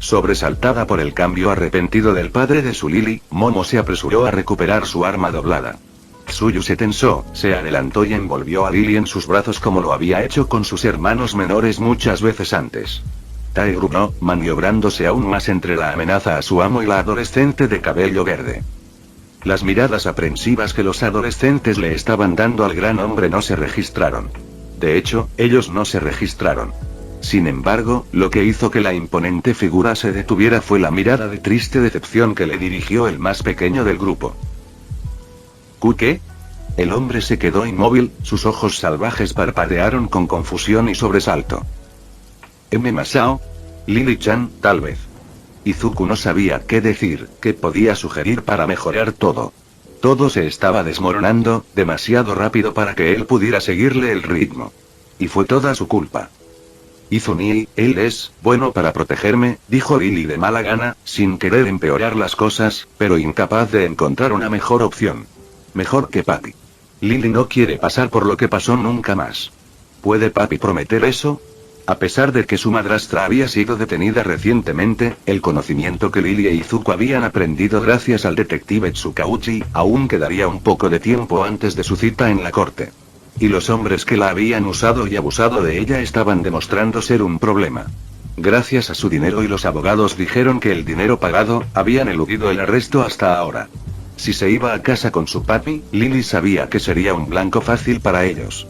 Speaker 1: Sobresaltada por el cambio arrepentido del padre de su Lily, Momo se apresuró a recuperar su arma doblada. Tsuyu se tensó, se adelantó y envolvió a Lily en sus brazos como lo había hecho con sus hermanos menores muchas veces antes. Tae gruñó, maniobrándose aún más entre la amenaza a su amo y la adolescente de cabello verde. Las miradas aprensivas que los adolescentes le estaban dando al gran hombre no se registraron. De hecho, ellos no se registraron. Sin embargo, lo que hizo que la imponente figura se detuviera fue la mirada de triste decepción que le dirigió el más pequeño del grupo. ¿Qué? El hombre se quedó inmóvil, sus ojos salvajes parpadearon con confusión y sobresalto. Masao? Lily-chan, tal vez. Izuku no sabía qué decir, qué podía sugerir para mejorar todo. Todo se estaba desmoronando, demasiado rápido para que él pudiera seguirle el ritmo. Y fue toda su culpa. Izumi, él es bueno para protegerme, dijo Lily de mala gana, sin querer empeorar las cosas, pero incapaz de encontrar una mejor opción. Mejor que papi. Lily no quiere pasar por lo que pasó nunca más. ¿Puede papi prometer eso? A pesar de que su madrastra había sido detenida recientemente, el conocimiento que Lily e Izuku habían aprendido gracias al detective Tsukauchi, aún quedaría un poco de tiempo antes de su cita en la corte. Y los hombres que la habían usado y abusado de ella estaban demostrando ser un problema. Gracias a su dinero y los abogados dijeron que el dinero pagado, habían eludido el arresto hasta ahora. Si se iba a casa con su papi, Lily sabía que sería un blanco fácil para ellos.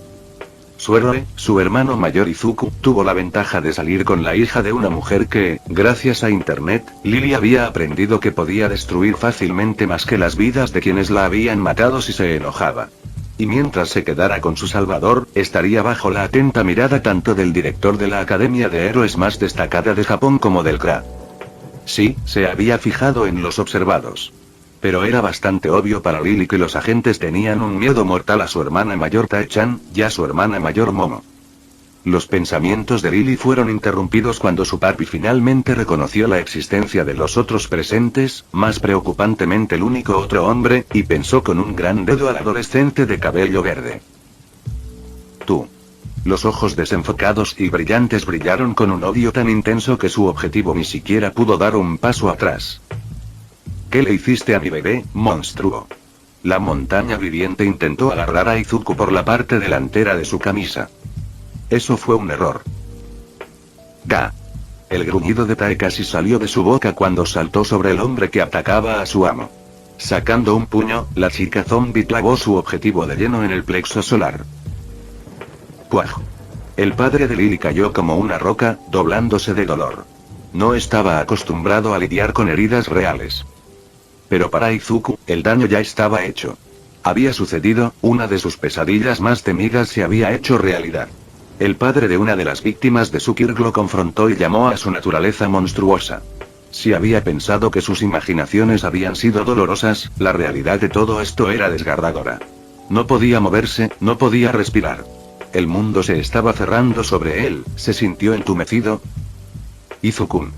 Speaker 1: Su héroe, su hermano mayor Izuku, tuvo la ventaja de salir con la hija de una mujer que, gracias a internet, Lily había aprendido que podía destruir fácilmente más que las vidas de quienes la habían matado si se enojaba. Y mientras se quedara con su salvador, estaría bajo la atenta mirada tanto del director de la Academia de Héroes más destacada de Japón como del KRA. Sí, se había fijado en los observados. Pero era bastante obvio para Lily que los agentes tenían un miedo mortal a su hermana mayor Tae-chan, y a su hermana mayor Momo. Los pensamientos de Lily fueron interrumpidos cuando su papi finalmente reconoció la existencia de los otros presentes, más preocupantemente el único otro hombre, y pensó con un gran dedo al adolescente de cabello verde. Tú. Los ojos desenfocados y brillantes brillaron con un odio tan intenso que su objetivo ni siquiera pudo dar un paso atrás. ¿Qué le hiciste a mi bebé, monstruo? La montaña viviente intentó agarrar a Izuku por la parte delantera de su camisa. Eso fue un error. Ga. El gruñido de Tae casi salió de su boca cuando saltó sobre el hombre que atacaba a su amo. Sacando un puño, la chica zombie clavó su objetivo de lleno en el plexo solar. ¡Puaj! El padre de Lily cayó como una roca, doblándose de dolor. No estaba acostumbrado a lidiar con heridas reales. Pero para Izuku, el daño ya estaba hecho. Había sucedido, una de sus pesadillas más temidas se había hecho realidad. El padre de una de las víctimas de Tsukirg lo confrontó y llamó a su naturaleza monstruosa. Si había pensado que sus imaginaciones habían sido dolorosas, la realidad de todo esto era desgarradora. No podía moverse, no podía respirar. El mundo se estaba cerrando sobre él, se sintió entumecido. Izuku.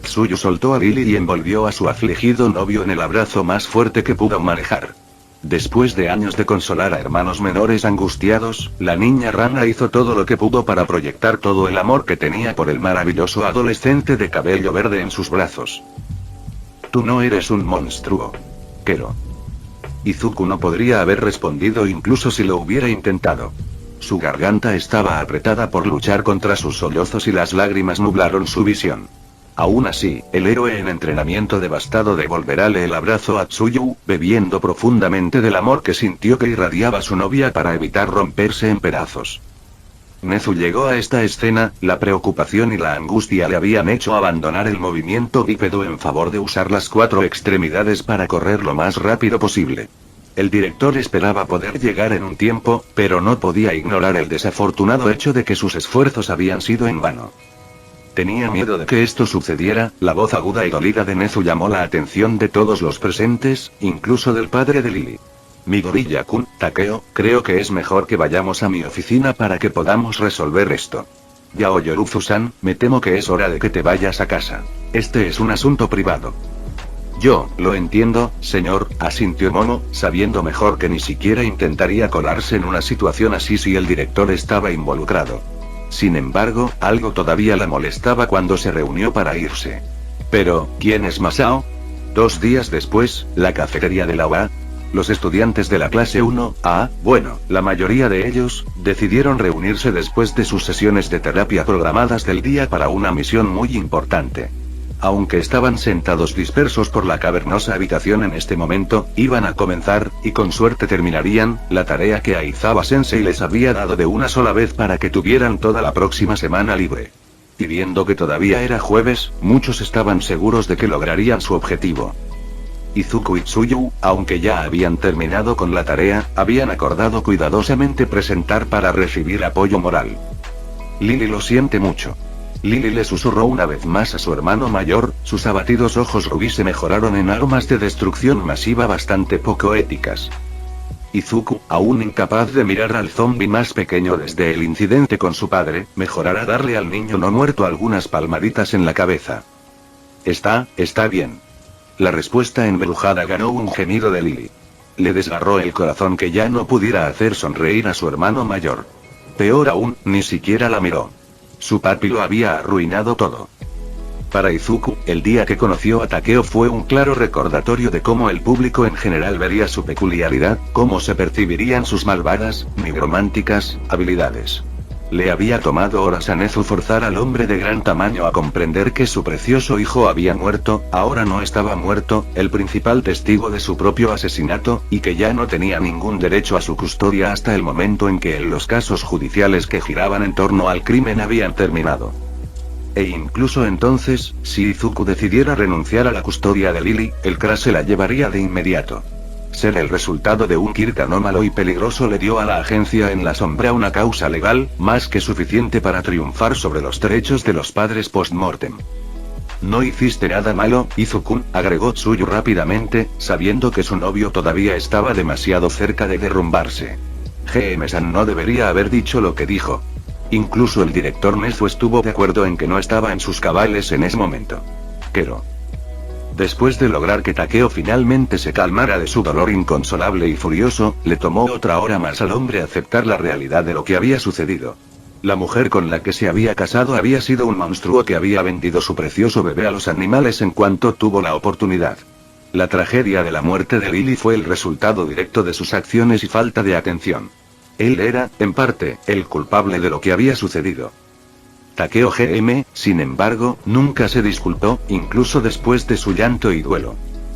Speaker 1: Tsuyu soltó a Lily y envolvió a su afligido novio en el abrazo más fuerte que pudo manejar. Después de años de consolar a hermanos menores angustiados, la niña rana hizo todo lo que pudo para proyectar todo el amor que tenía por el maravilloso adolescente de cabello verde en sus brazos. Tú no eres un monstruo. Kero. Izuku no podría haber respondido incluso si lo hubiera intentado. Su garganta estaba apretada por luchar contra sus sollozos y las lágrimas nublaron su visión. Aún así, el héroe en entrenamiento devastado devolverále el abrazo a Tsuyu, bebiendo profundamente del amor que sintió que irradiaba su novia para evitar romperse en pedazos. Nezu llegó a esta escena, la preocupación y la angustia le habían hecho abandonar el movimiento bípedo en favor de usar las 4 extremidades para correr lo más rápido posible. El director esperaba poder llegar en un tiempo, pero no podía ignorar el desafortunado hecho de que sus esfuerzos habían sido en vano. Tenía miedo de que esto sucediera. La voz aguda y dolida de Nezu llamó la atención de todos los presentes, incluso del padre de Lily. Midoriya-kun, Takeo, creo que es mejor que vayamos a mi oficina para que podamos resolver esto. Yaoyoruzu-san, me temo que es hora de que te vayas a casa. Este es un asunto privado. Yo, lo entiendo, señor, asintió Momo, sabiendo mejor que ni siquiera intentaría colarse en una situación así si el director estaba involucrado. Sin embargo, algo todavía la molestaba cuando se reunió para irse. Pero, ¿quién es Masao? 2 días después, la cafetería de la UA. Los estudiantes de la clase 1A, bueno, la mayoría de ellos, decidieron reunirse después de sus sesiones de terapia programadas del día para una misión muy importante. Aunque estaban sentados dispersos por la cavernosa habitación en este momento, iban a comenzar, y con suerte terminarían, la tarea que Aizawa-sensei les había dado de una sola vez para que tuvieran toda la próxima semana libre. Y viendo que todavía era jueves, muchos estaban seguros de que lograrían su objetivo. Izuku y Tsuyu, aunque ya habían terminado con la tarea, habían acordado cuidadosamente presentar para recibir apoyo moral. Lily lo siente mucho. Lily le susurró una vez más a su hermano mayor, sus abatidos ojos rubí se mejoraron en armas de destrucción masiva bastante poco éticas. Izuku, aún incapaz de mirar al zombi más pequeño desde el incidente con su padre, mejorará darle al niño no muerto algunas palmaditas en la cabeza. Está bien. La respuesta embrujada ganó un gemido de Lily. Le desgarró el corazón que ya no pudiera hacer sonreír a su hermano mayor. Peor aún, ni siquiera la miró. Su papi lo había arruinado todo. Para Izuku, el día que conoció a Takeo fue un claro recordatorio de cómo el público en general vería su peculiaridad, cómo se percibirían sus malvadas, nigrománticas, habilidades. Le había tomado horas a Nezu forzar al hombre de gran tamaño a comprender que su precioso hijo había muerto, ahora no estaba muerto, el principal testigo de su propio asesinato, y que ya no tenía ningún derecho a su custodia hasta el momento en que los casos judiciales que giraban en torno al crimen habían terminado. E incluso entonces, si Izuku decidiera renunciar a la custodia de Lily, el KRA se la llevaría de inmediato. Ser el resultado de un Kirk anómalo y peligroso le dio a la agencia en la sombra una causa legal, más que suficiente para triunfar sobre los derechos de los padres post-mortem. No hiciste nada malo, Izuku, agregó Tsuyu rápidamente, sabiendo que su novio todavía estaba demasiado cerca de derrumbarse. GM-san no debería haber dicho lo que dijo. Incluso el director Nezu estuvo de acuerdo en que no estaba en sus cabales en ese momento. Kero. Después de lograr que Takeo finalmente se calmara de su dolor inconsolable y furioso, le tomó otra hora más al hombre aceptar la realidad de lo que había sucedido. La mujer con la que se había casado había sido un monstruo que había vendido su precioso bebé a los animales en cuanto tuvo la oportunidad. La tragedia de la muerte de Lily fue el resultado directo de sus acciones y falta de atención. Él era, en parte, el culpable de lo que había sucedido. Takeo GM, sin embargo, nunca se disculpó, incluso después de su llanto y duelo.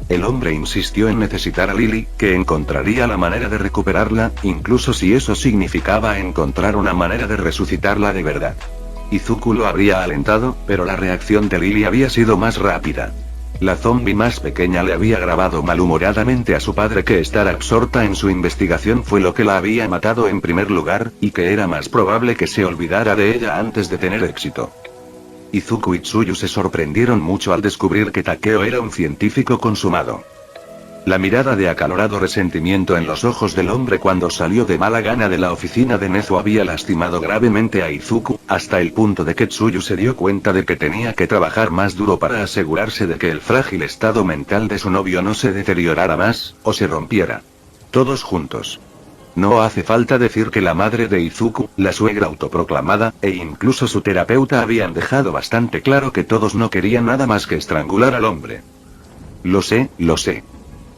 Speaker 1: El hombre insistió en necesitar a Lily, que encontraría la manera de recuperarla, incluso si eso significaba encontrar una manera de resucitarla de verdad. Izuku lo habría alentado, pero la reacción de Lily había sido más rápida. La zombie más pequeña le había grabado malhumoradamente a su padre que estar absorta en su investigación fue lo que la había matado en primer lugar, y que era más probable que se olvidara de ella antes de tener éxito. Izuku y Tsuyu se sorprendieron mucho al descubrir que Takeo era un científico consumado. La mirada de acalorado resentimiento en los ojos del hombre cuando salió de mala gana de la oficina de Nezu había lastimado gravemente a Izuku, hasta el punto de que Tsuyu se dio cuenta de que tenía que trabajar más duro para asegurarse de que el frágil estado mental de su novio no se deteriorara más, o se rompiera. Todos juntos. No hace falta decir que la madre de Izuku, la suegra autoproclamada, e incluso su terapeuta habían dejado bastante claro que todos no querían nada más que estrangular al hombre. Lo sé,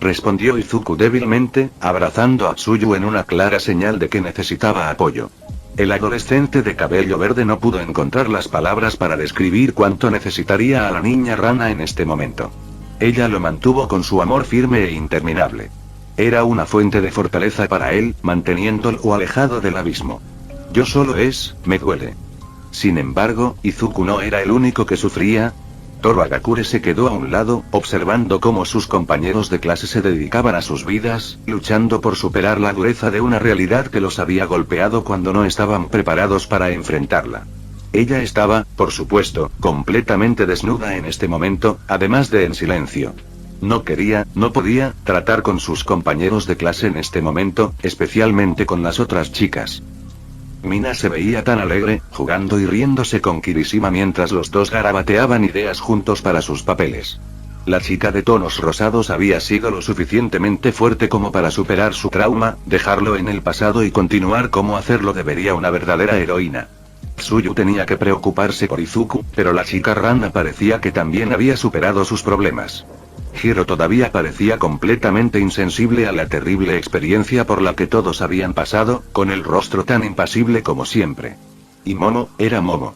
Speaker 1: respondió Izuku débilmente, abrazando a Tsuyu en una clara señal de que necesitaba apoyo. El adolescente de cabello verde no pudo encontrar las palabras para describir cuánto necesitaría a la niña rana en este momento. Ella lo mantuvo con su amor firme e interminable. Era una fuente de fortaleza para él, manteniéndolo alejado del abismo. Me duele. Sin embargo, Izuku no era el único que sufría. Toru Agakure se quedó a un lado, observando cómo sus compañeros de clase se dedicaban a sus vidas, luchando por superar la dureza de una realidad que los había golpeado cuando no estaban preparados para enfrentarla. Ella estaba, por supuesto, completamente desnuda en este momento, además de en silencio. No podía, tratar con sus compañeros de clase en este momento, especialmente con las otras chicas. Mina se veía tan alegre, jugando y riéndose con Kirishima mientras los dos garabateaban ideas juntos para sus papeles. La chica de tonos rosados había sido lo suficientemente fuerte como para superar su trauma, dejarlo en el pasado y continuar como hacerlo debería una verdadera heroína. Tsuyu tenía que preocuparse por Izuku, pero la chica rana parecía que también había superado sus problemas. Hiro todavía parecía completamente insensible a la terrible experiencia por la que todos habían pasado, con el rostro tan impasible como siempre. Y Momo, era Momo.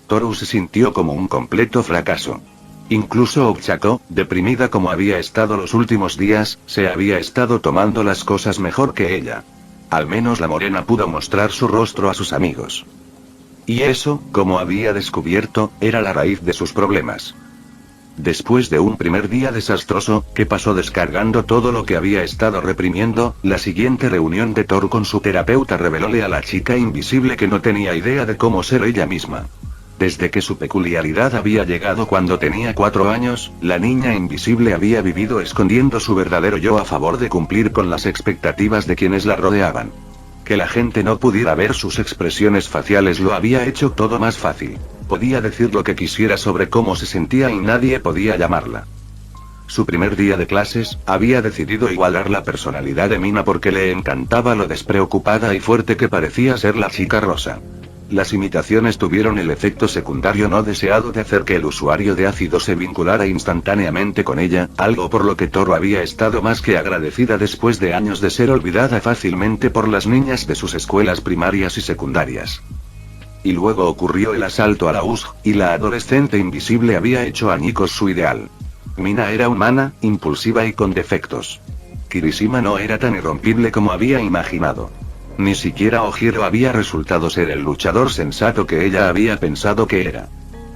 Speaker 1: Toru se sintió como un completo fracaso. Incluso Ochako, deprimida como había estado los últimos días, se había estado tomando las cosas mejor que ella. Al menos la morena pudo mostrar su rostro a sus amigos. Y eso, como había descubierto, era la raíz de sus problemas. Después de un primer día desastroso, que pasó descargando todo lo que había estado reprimiendo, la siguiente reunión de Toru con su terapeuta revelóle a la chica invisible que no tenía idea de cómo ser ella misma. Desde que su peculiaridad había llegado cuando tenía 4 años, la niña invisible había vivido escondiendo su verdadero yo a favor de cumplir con las expectativas de quienes la rodeaban. Que la gente no pudiera ver sus expresiones faciales lo había hecho todo más fácil. Podía decir lo que quisiera sobre cómo se sentía y nadie podía llamarla. Su primer día de clases, había decidido igualar la personalidad de Mina porque le encantaba lo despreocupada y fuerte que parecía ser la chica rosa. Las imitaciones tuvieron el efecto secundario no deseado de hacer que el usuario de ácido se vinculara instantáneamente con ella, algo por lo que Toru había estado más que agradecida después de años de ser olvidada fácilmente por las niñas de sus escuelas primarias y secundarias. Y luego ocurrió el asalto a la USG, y la adolescente invisible había hecho añicos su ideal. Mina era humana, impulsiva y con defectos. Kirishima no era tan irrompible como había imaginado. Ni siquiera Ojiro había resultado ser el luchador sensato que ella había pensado que era.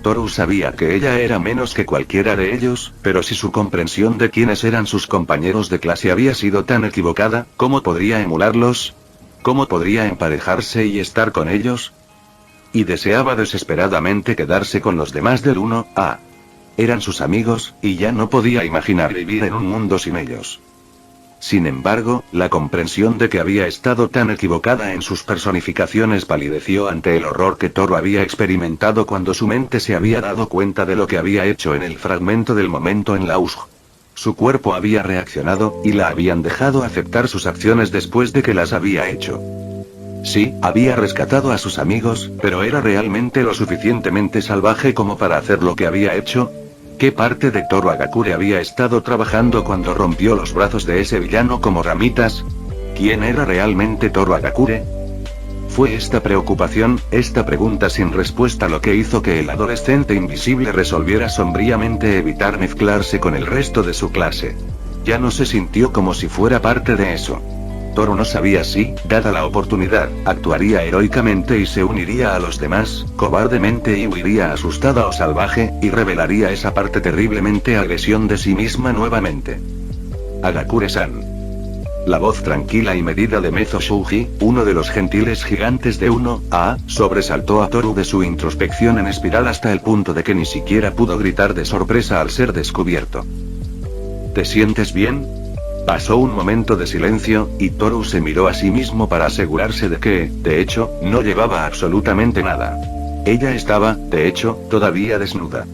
Speaker 1: Toru sabía que ella era menos que cualquiera de ellos, pero si su comprensión de quiénes eran sus compañeros de clase había sido tan equivocada, ¿cómo podría emularlos? ¿Cómo podría emparejarse y estar con ellos? Y deseaba desesperadamente quedarse con los demás del 1A. Eran sus amigos, y ya no podía imaginar vivir en un mundo sin ellos. Sin embargo, la comprensión de que había estado tan equivocada en sus personificaciones palideció ante el horror que Toru había experimentado cuando su mente se había dado cuenta de lo que había hecho en el fragmento del momento en la USG. Su cuerpo había reaccionado, y la habían dejado aceptar sus acciones después de que las había hecho. Sí, había rescatado a sus amigos, pero ¿era realmente lo suficientemente salvaje como para hacer lo que había hecho? ¿Qué parte de Toru Hagakure había estado trabajando cuando rompió los brazos de ese villano como ramitas? ¿Quién era realmente Toru Hagakure? Fue esta preocupación, esta pregunta sin respuesta lo que hizo que el adolescente invisible resolviera sombríamente evitar mezclarse con el resto de su clase. Ya no se sintió como si fuera parte de eso. Toru no sabía si, dada la oportunidad, actuaría heroicamente y se uniría a los demás, cobardemente y huiría asustada o salvaje, y revelaría esa parte terriblemente agresión de sí misma nuevamente. Hagakure-san. La voz tranquila y medida de Mezo Shouji, uno de los gentiles gigantes de 1A, sobresaltó a Toru de su introspección en espiral hasta el punto de que ni siquiera pudo gritar de sorpresa al ser descubierto. ¿Te sientes bien? Pasó un momento de silencio, y Toru se miró a sí mismo para asegurarse de que, de hecho, no llevaba absolutamente nada. Ella estaba, de hecho, todavía desnuda.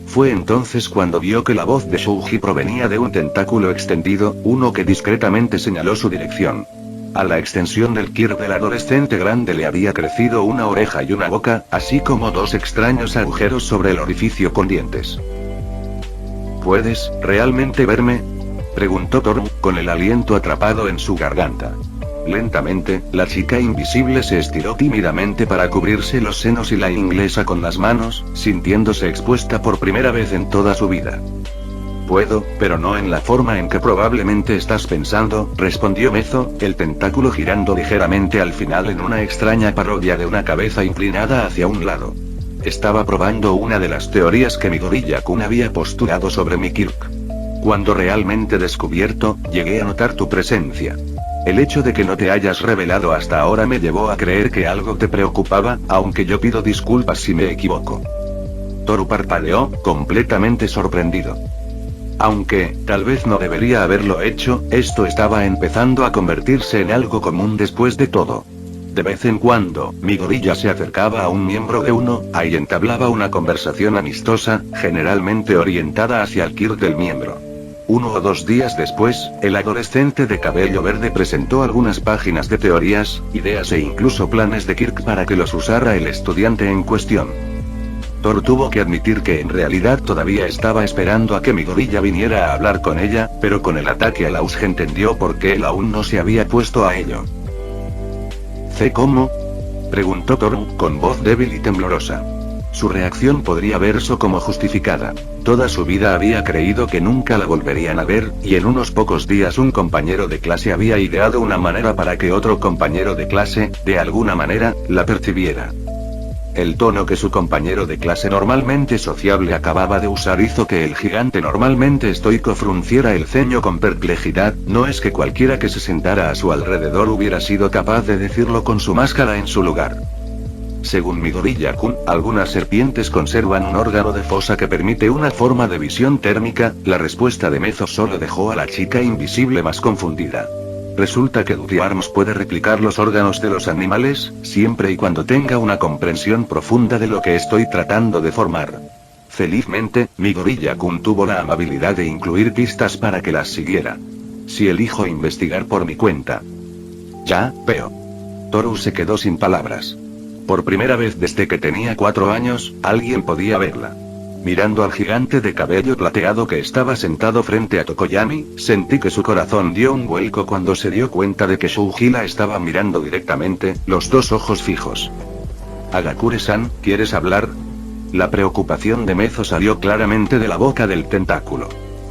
Speaker 1: Fue entonces cuando vio que la voz de Shouji provenía de un tentáculo extendido, uno que discretamente señaló su dirección. A la extensión del kirk del adolescente grande le había crecido una oreja y una boca, así como dos extraños agujeros sobre el orificio con dientes. ¿Puedes, realmente verme?, preguntó Toru, con el aliento atrapado en su garganta. Lentamente, la chica invisible se estiró tímidamente para cubrirse los senos y la inglesa con las manos, sintiéndose expuesta por primera vez en toda su vida. Puedo, pero no en la forma en que probablemente estás pensando, respondió Mezo, el tentáculo girando ligeramente al final en una extraña parodia de una cabeza inclinada hacia un lado. Estaba probando una de las teorías que Midoriya-kun había postulado sobre mi kirk. Cuando realmente descubierto, llegué a notar tu presencia. El hecho de que no te hayas revelado hasta ahora me llevó a creer que algo te preocupaba, aunque yo pido disculpas si me equivoco. Toru parpadeó, completamente sorprendido. Aunque, tal vez no debería haberlo hecho, esto estaba empezando a convertirse en algo común después de todo. De vez en cuando, Midoriya se acercaba a un miembro de 1A y entablaba una conversación amistosa, generalmente orientada hacia el kirk del miembro. 1 o 2 días después, el adolescente de cabello verde presentó algunas páginas de teorías, ideas e incluso planes de kirk para que los usara el estudiante en cuestión. Toru tuvo que admitir que en realidad todavía estaba esperando a que Midoriya viniera a hablar con ella, pero con el ataque a la USG entendió por qué él aún no se había puesto a ello. ¿Cómo?, preguntó Toru, con voz débil y temblorosa. Su reacción podría verse como justificada. Toda su vida había creído que nunca la volverían a ver, y en unos pocos días un compañero de clase había ideado una manera para que otro compañero de clase, de alguna manera, la percibiera. El tono que su compañero de clase normalmente sociable acababa de usar hizo que el gigante normalmente estoico frunciera el ceño con perplejidad. No es que cualquiera que se sentara a su alrededor hubiera sido capaz de decirlo con su máscara en su lugar. Según Midoriya-kun, algunas serpientes conservan un órgano de fosa que permite una forma de visión térmica. La respuesta de Mezo solo dejó a la chica invisible más confundida. Resulta que Duty Arms puede replicar los órganos de los animales, siempre y cuando tenga una comprensión profunda de lo que estoy tratando de formar. Felizmente, Midoriya-kun tuvo la amabilidad de incluir pistas para que las siguiera. Si elijo investigar por mi cuenta. Ya veo. Toru se quedó sin palabras. Por primera vez desde que tenía 4 años, alguien podía verla. Mirando al gigante de cabello plateado que estaba sentado frente a Tokoyami, sentí que su corazón dio un vuelco cuando se dio cuenta de que Shouji la estaba mirando directamente, los dos ojos fijos. Hagakure-san, ¿quieres hablar? La preocupación de Mezo salió claramente de la boca del tentáculo.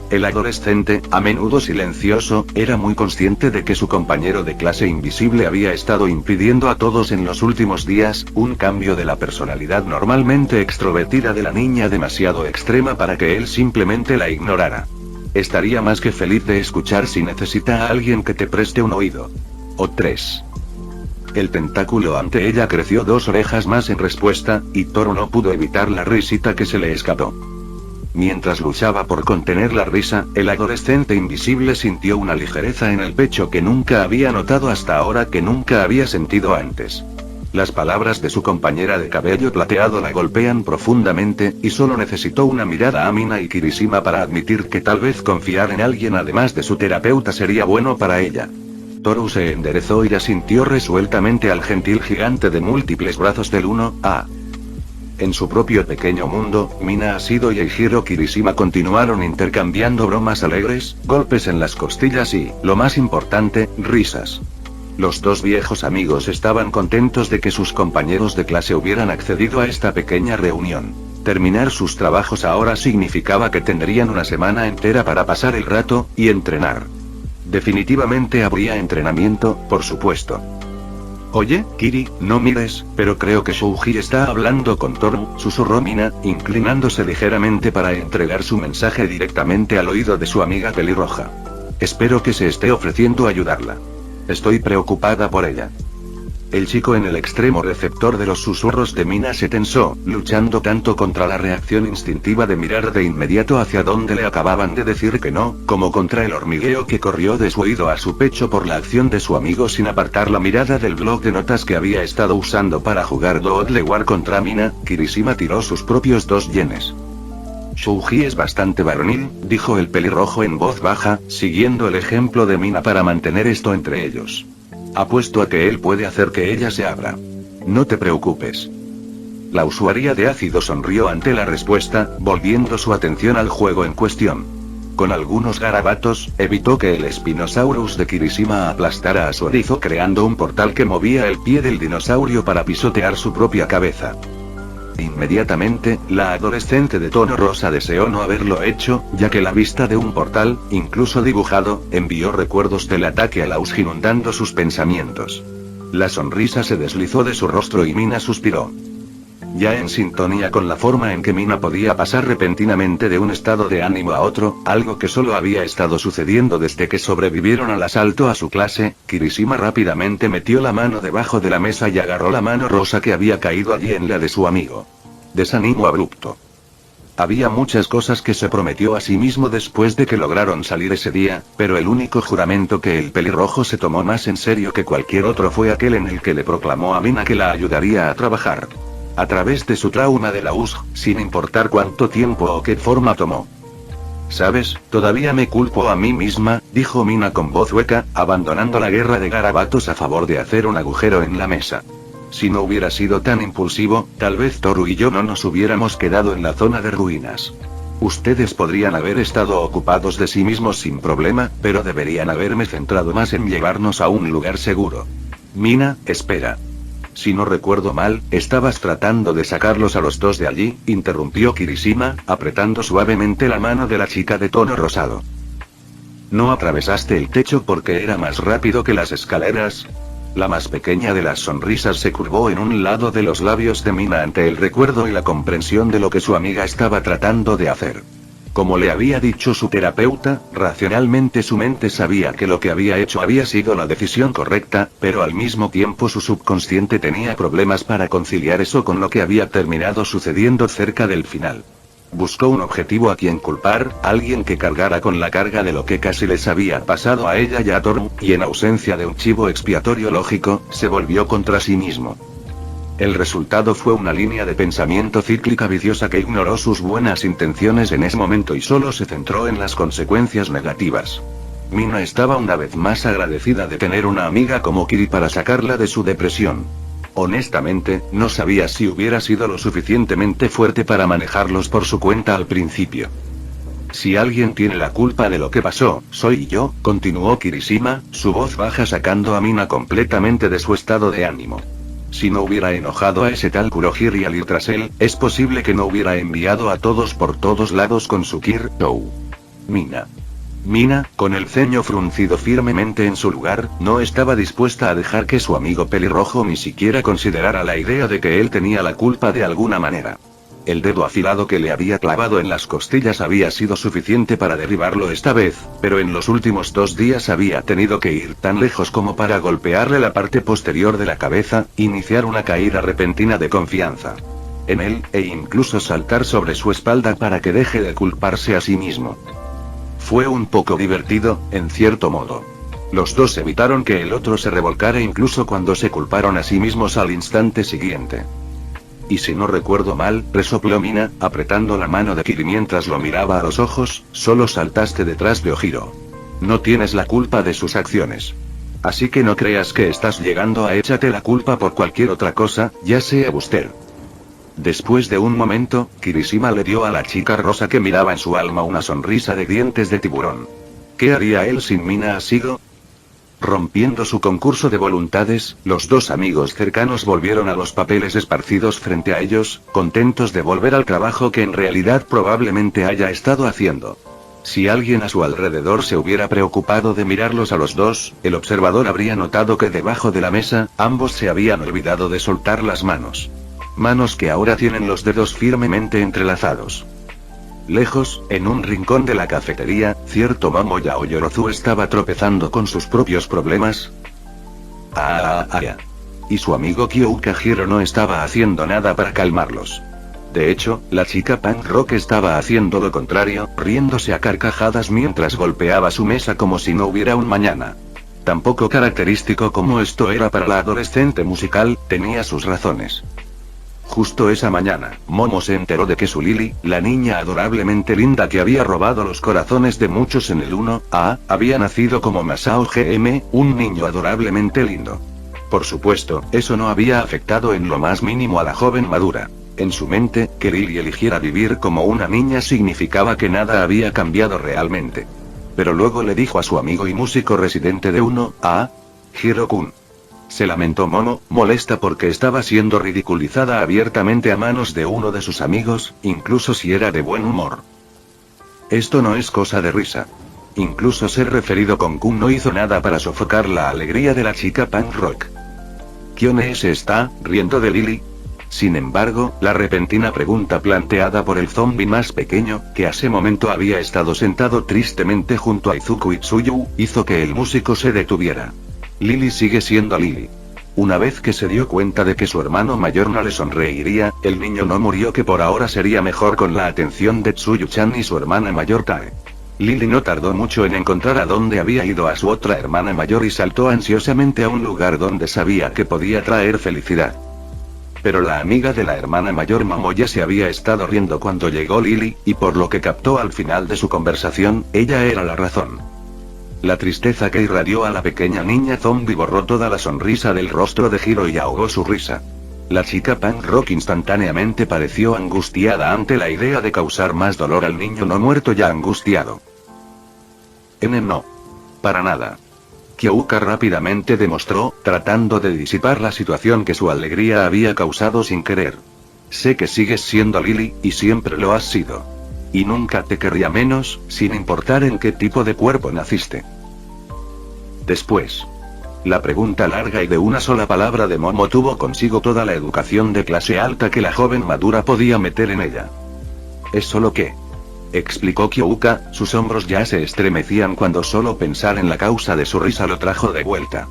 Speaker 1: El adolescente, a menudo silencioso, era muy consciente de que su compañero de clase invisible había estado impidiendo a todos en los últimos días, un cambio de la personalidad normalmente extrovertida de la niña demasiado extrema para que él simplemente la ignorara. Estaría más que feliz de escuchar si necesita a alguien que te preste un oído. O 3. El tentáculo ante ella creció 2 orejas más en respuesta, y Toru no pudo evitar la risita que se le escapó. Mientras luchaba por contener la risa, el adolescente invisible sintió una ligereza en el pecho que nunca había notado hasta ahora, que nunca había sentido antes. Las palabras de su compañera de cabello plateado la golpean profundamente, y solo necesitó una mirada a Mina y Kirishima para admitir que tal vez confiar en alguien además de su terapeuta sería bueno para ella. Toru se enderezó y asintió resueltamente al gentil gigante de múltiples brazos del 1A. En su propio pequeño mundo, Mina Asido y Eijiro Kirishima continuaron intercambiando bromas alegres, golpes en las costillas y, lo más importante, risas. Los 2 viejos amigos estaban contentos de que sus compañeros de clase hubieran accedido a esta pequeña reunión. Terminar sus trabajos ahora significaba que tendrían una semana entera para pasar el rato, y entrenar. Definitivamente habría entrenamiento, por supuesto. Oye, Kiri, no mires, pero creo que Shouji está hablando con Toru, susurró Mina, inclinándose ligeramente para entregar su mensaje directamente al oído de su amiga pelirroja. Espero que se esté ofreciendo ayudarla. Estoy preocupada por ella. El chico en el extremo receptor de los susurros de Mina se tensó, luchando tanto contra la reacción instintiva de mirar de inmediato hacia donde le acababan de decir que no, como contra el hormigueo que corrió de su oído a su pecho por la acción de su amigo sin apartar la mirada del bloc de notas que había estado usando para jugar Dodge War contra Mina. Kirishima tiró sus propios 2 yenes. Shouji es bastante varonil, dijo el pelirrojo en voz baja, siguiendo el ejemplo de Mina para mantener esto entre ellos. Apuesto a que él puede hacer que ella se abra. No te preocupes. La usuaria de ácido sonrió ante la respuesta, volviendo su atención al juego en cuestión. Con algunos garabatos, evitó que el Spinosaurus de Kirishima aplastara a su erizo creando un portal que movía el pie del dinosaurio para pisotear su propia cabeza. Inmediatamente, la adolescente de tono rosa deseó no haberlo hecho, ya que la vista de un portal, incluso dibujado, envió recuerdos del ataque a Laus inundando sus pensamientos. La sonrisa se deslizó de su rostro y Mina suspiró. Ya en sintonía con la forma en que Mina podía pasar repentinamente de un estado de ánimo a otro, algo que solo había estado sucediendo desde que sobrevivieron al asalto a su clase, Kirishima rápidamente metió la mano debajo de la mesa y agarró la mano rosa que había caído allí en la de su amigo. Desánimo abrupto. Había muchas cosas que se prometió a sí mismo después de que lograron salir ese día, pero el único juramento que el pelirrojo se tomó más en serio que cualquier otro fue aquel en el que le proclamó a Mina que la ayudaría a trabajar. A través de su trauma de la USG, sin importar cuánto tiempo o qué forma tomó. ¿Sabes? Todavía me culpo a mí misma, dijo Mina con voz hueca, abandonando la guerra de garabatos a favor de hacer un agujero en la mesa. Si no hubiera sido tan impulsivo, tal vez Toru y yo no nos hubiéramos quedado en la zona de ruinas. Ustedes podrían haber estado ocupados de sí mismos sin problema, pero deberían haberme centrado más en llevarnos a un lugar seguro. Mina, espera. Si no recuerdo mal, estabas tratando de sacarlos a los 2 de allí, interrumpió Kirishima, apretando suavemente la mano de la chica de tono rosado. ¿No atravesaste el techo porque era más rápido que las escaleras? La más pequeña de las sonrisas se curvó en un lado de los labios de Mina ante el recuerdo y la comprensión de lo que su amiga estaba tratando de hacer. Como le había dicho su terapeuta, racionalmente su mente sabía que lo que había hecho había sido la decisión correcta, pero al mismo tiempo su subconsciente tenía problemas para conciliar eso con lo que había terminado sucediendo cerca del final. Buscó un objetivo a quien culpar, alguien que cargara con la carga de lo que casi les había pasado a ella y a Toru, y en ausencia de un chivo expiatorio lógico, se volvió contra sí mismo. El resultado fue una línea de pensamiento cíclica viciosa que ignoró sus buenas intenciones en ese momento y solo se centró en las consecuencias negativas. Mina estaba una vez más agradecida de tener una amiga como Kiri para sacarla de su depresión. Honestamente, no sabía si hubiera sido lo suficientemente fuerte para manejarlos por su cuenta al principio. Si alguien tiene la culpa de lo que pasó, soy yo, continuó Kirishima, su voz baja sacando a Mina completamente de su estado de ánimo. Si no hubiera enojado a ese tal Kurohiri al ir tras él, es posible que no hubiera enviado a todos por todos lados con su Kirtou. Mina. Mina, con el ceño fruncido firmemente en su lugar, no estaba dispuesta a dejar que su amigo pelirrojo ni siquiera considerara la idea de que él tenía la culpa de alguna manera. El dedo afilado que le había clavado en las costillas había sido suficiente para derribarlo esta vez, pero en los últimos 2 días había tenido que ir tan lejos como para golpearle la parte posterior de la cabeza, iniciar una caída repentina de confianza en él, e incluso saltar sobre su espalda para que deje de culparse a sí mismo. Fue un poco divertido, en cierto modo. Los dos evitaron que el otro se revolcara incluso cuando se culparon a sí mismos al instante siguiente. Y si no recuerdo mal, resopló Mina, apretando la mano de Kiri mientras lo miraba a los ojos, solo saltaste detrás de Ojiro. No tienes la culpa de sus acciones. Así que no creas que estás llegando a échate la culpa por cualquier otra cosa, ya sea Buster. Después de un momento, Kirishima le dio a la chica rosa que miraba en su alma una sonrisa de dientes de tiburón. ¿Qué haría él sin Mina Ashido? Rompiendo su concurso de voluntades, los dos amigos cercanos volvieron a los papeles esparcidos frente a ellos, contentos de volver al trabajo que en realidad probablemente haya estado haciendo. Si alguien a su alrededor se hubiera preocupado de mirarlos a los dos, el observador habría notado que debajo de la mesa, ambos se habían olvidado de soltar las manos. Manos que ahora tienen los dedos firmemente entrelazados. Lejos, en un rincón de la cafetería, cierto Momo Yaoyorozu estaba tropezando con sus propios problemas. Y su amigo Kyouka Hiro no estaba haciendo nada para calmarlos. De hecho, la chica punk rock estaba haciendo lo contrario, riéndose a carcajadas mientras golpeaba su mesa como si no hubiera un mañana. Tan poco característico como esto era para la adolescente musical, tenía sus razones. Justo esa mañana, Momo se enteró de que su Lily, la niña adorablemente linda que había robado los corazones de muchos en el 1A, había nacido como Masao GM, un niño adorablemente lindo. Por supuesto, eso no había afectado en lo más mínimo a la joven madura. En su mente, que Lily eligiera vivir como una niña significaba que nada había cambiado realmente. Pero luego le dijo a su amigo y músico residente de 1A, Hiro-kun. Se lamentó Momo, molesta porque estaba siendo ridiculizada abiertamente a manos de uno de sus amigos, incluso si era de buen humor. Esto no es cosa de risa. Incluso ser referido con Kun no hizo nada para sofocar la alegría de la chica punk rock. ¿Quién se está riendo de Lily? Sin embargo, la repentina pregunta planteada por el zombi más pequeño, que hace momento había estado sentado tristemente junto a Izuku Itsuyu, hizo que el músico se detuviera. Lily sigue siendo Lily. Una vez que se dio cuenta de que su hermano mayor no le sonreiría, el niño no murió que por ahora sería mejor con la atención de Tsuyu-chan y su hermana mayor Tae. Lily no tardó mucho en encontrar a dónde había ido a su otra hermana mayor y saltó ansiosamente a un lugar donde sabía que podía traer felicidad. Pero la amiga de la hermana mayor Momo ya se había estado riendo cuando llegó Lily, y por lo que captó al final de su conversación, ella era la razón. La tristeza que irradió a la pequeña niña zombie borró toda la sonrisa del rostro de Hiro y ahogó su risa. La chica punk rock instantáneamente pareció angustiada ante la idea de causar más dolor al niño no muerto ya angustiado. No. Para nada. Kyouka rápidamente demostró, tratando de disipar la situación que su alegría había causado sin querer. Sé que sigues siendo Lily, y siempre lo has sido. Y nunca te querría menos, sin importar en qué tipo de cuerpo naciste. Después. La pregunta larga y de una sola palabra de Momo tuvo consigo toda la educación de clase alta que la joven madura podía meter en ella. Es solo que... explicó Kyouka, sus hombros ya se estremecían cuando solo pensar en la causa de su risa lo trajo de vuelta.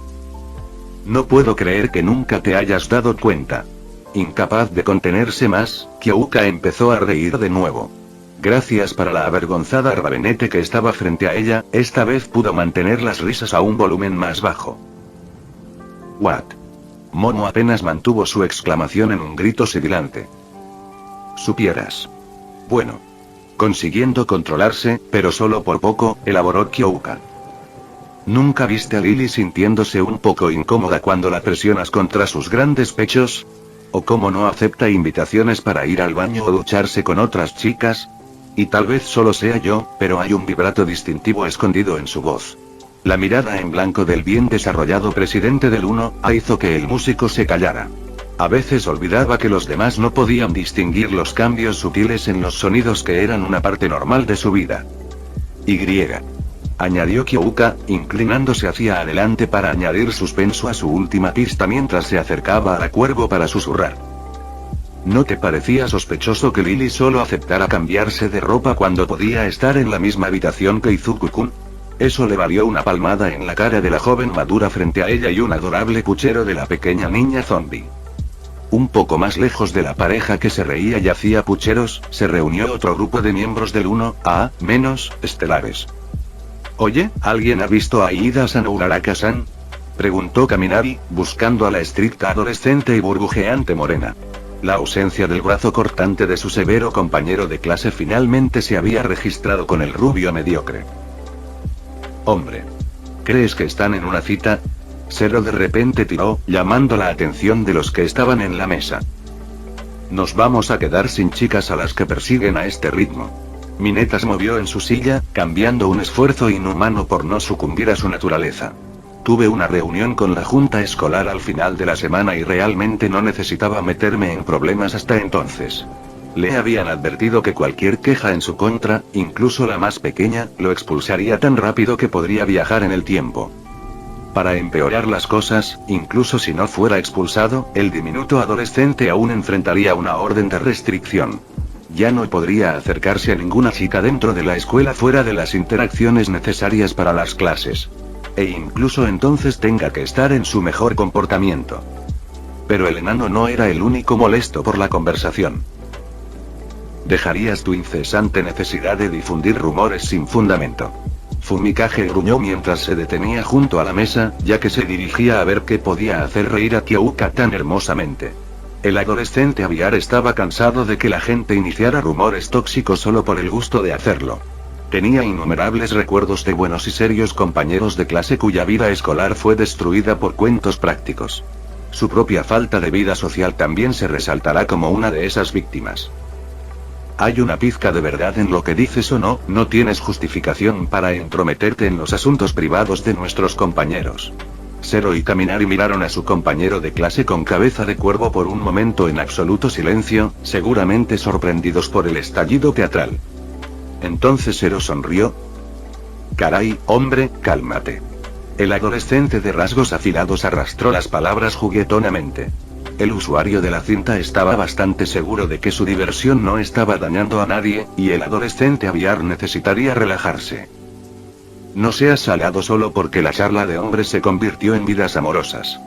Speaker 1: No puedo creer que nunca te hayas dado cuenta. Incapaz de contenerse más, Kyouka empezó a reír de nuevo. Gracias para la avergonzada Ravenete que estaba frente a ella, esta vez pudo mantener las risas a un volumen más bajo. ¿What? Momo apenas mantuvo su exclamación en un grito sibilante. Supieras. Bueno. Consiguiendo controlarse, pero solo por poco, elaboró Kyouka. ¿Nunca viste a Lily sintiéndose un poco incómoda cuando la presionas contra sus grandes pechos? ¿O cómo no acepta invitaciones para ir al baño o ducharse con otras chicas? Y tal vez solo sea yo, pero hay un vibrato distintivo escondido en su voz. La mirada en blanco del bien desarrollado presidente del 1A hizo que el músico se callara. A veces olvidaba que los demás no podían distinguir los cambios sutiles en los sonidos que eran una parte normal de su vida. Y. Añadió Kyouka, inclinándose hacia adelante para añadir suspenso a su última pista mientras se acercaba a la cuervo para susurrar. ¿No te parecía sospechoso que Lily solo aceptara cambiarse de ropa cuando podía estar en la misma habitación que Izuku-kun? Eso le valió una palmada en la cara de la joven madura frente a ella y un adorable puchero de la pequeña niña zombie. Un poco más lejos de la pareja que se reía y hacía pucheros, se reunió otro grupo de miembros del 1A- estelares. Oye, ¿alguien ha visto a Iida-san o Uraraka-san? Preguntó Kaminari, buscando a la estricta adolescente y burbujeante morena. La ausencia del brazo cortante de su severo compañero de clase finalmente se había registrado con el rubio mediocre. Hombre. ¿Crees que están en una cita? Zero de repente tiró, llamando la atención de los que estaban en la mesa. Nos vamos a quedar sin chicas a las que persiguen a este ritmo. Mineta se movió en su silla, cambiando un esfuerzo inhumano por no sucumbir a su naturaleza. Tuve una reunión con la junta escolar al final de la semana y realmente no necesitaba meterme en problemas hasta entonces. Le habían advertido que cualquier queja en su contra, incluso la más pequeña, lo expulsaría tan rápido que podría viajar en el tiempo. Para empeorar las cosas, incluso si no fuera expulsado, el diminuto adolescente aún enfrentaría una orden de restricción. Ya no podría acercarse a ninguna chica dentro de la escuela fuera de las interacciones necesarias para las clases. E incluso entonces tenga que estar en su mejor comportamiento. Pero el enano no era el único molesto por la conversación. ¿Dejarías tu incesante necesidad de difundir rumores sin fundamento? Fumikage gruñó mientras se detenía junto a la mesa, ya que se dirigía a ver qué podía hacer reír a Kyouka tan hermosamente. El adolescente aviar estaba cansado de que la gente iniciara rumores tóxicos solo por el gusto de hacerlo. Tenía innumerables recuerdos de buenos y serios compañeros de clase cuya vida escolar fue destruida por cuentos prácticos. Su propia falta de vida social también se resaltará como una de esas víctimas. ¿Hay una pizca de verdad en lo que dices o no? No tienes justificación para entrometerte en los asuntos privados de nuestros compañeros. Zero y Kaminari miraron a su compañero de clase con cabeza de cuervo por un momento en absoluto silencio, seguramente sorprendidos por el estallido teatral. Entonces Zero sonrió. Caray, hombre, cálmate. El adolescente de rasgos afilados arrastró las palabras juguetonamente. El usuario de la cinta estaba bastante seguro de que su diversión no estaba dañando a nadie, y el adolescente aviar necesitaría relajarse. No seas salado solo porque la charla de hombres se convirtió en vidas amorosas.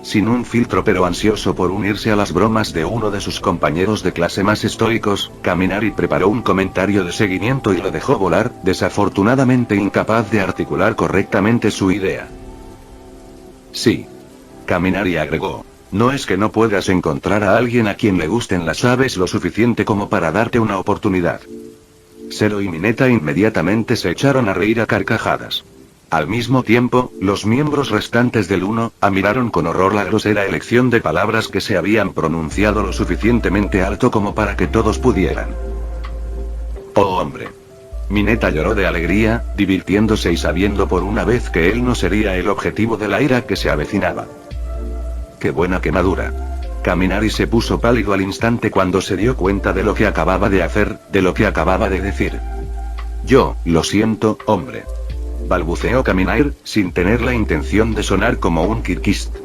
Speaker 1: Sin un filtro pero ansioso por unirse a las bromas de uno de sus compañeros de clase más estoicos, Kaminari preparó un comentario de seguimiento y lo dejó volar, desafortunadamente incapaz de articular correctamente su idea. Sí. Kaminari agregó. No es que no puedas encontrar a alguien a quien le gusten las aves lo suficiente como para darte una oportunidad. Zero y Mineta inmediatamente se echaron a reír a carcajadas. Al mismo tiempo, los miembros restantes del 1A miraron con horror la grosera elección de palabras que se habían pronunciado lo suficientemente alto como para que todos pudieran. ¡Oh, hombre! Mineta lloró de alegría, divirtiéndose y sabiendo por una vez que él no sería el objetivo de la ira que se avecinaba. ¡Qué buena quemadura! Kaminari se puso pálido al instante cuando se dio cuenta de lo que acababa de hacer, de lo que acababa de decir. Yo, lo siento, hombre. Balbuceó Kaminari, sin tener la intención de sonar como un kirkist.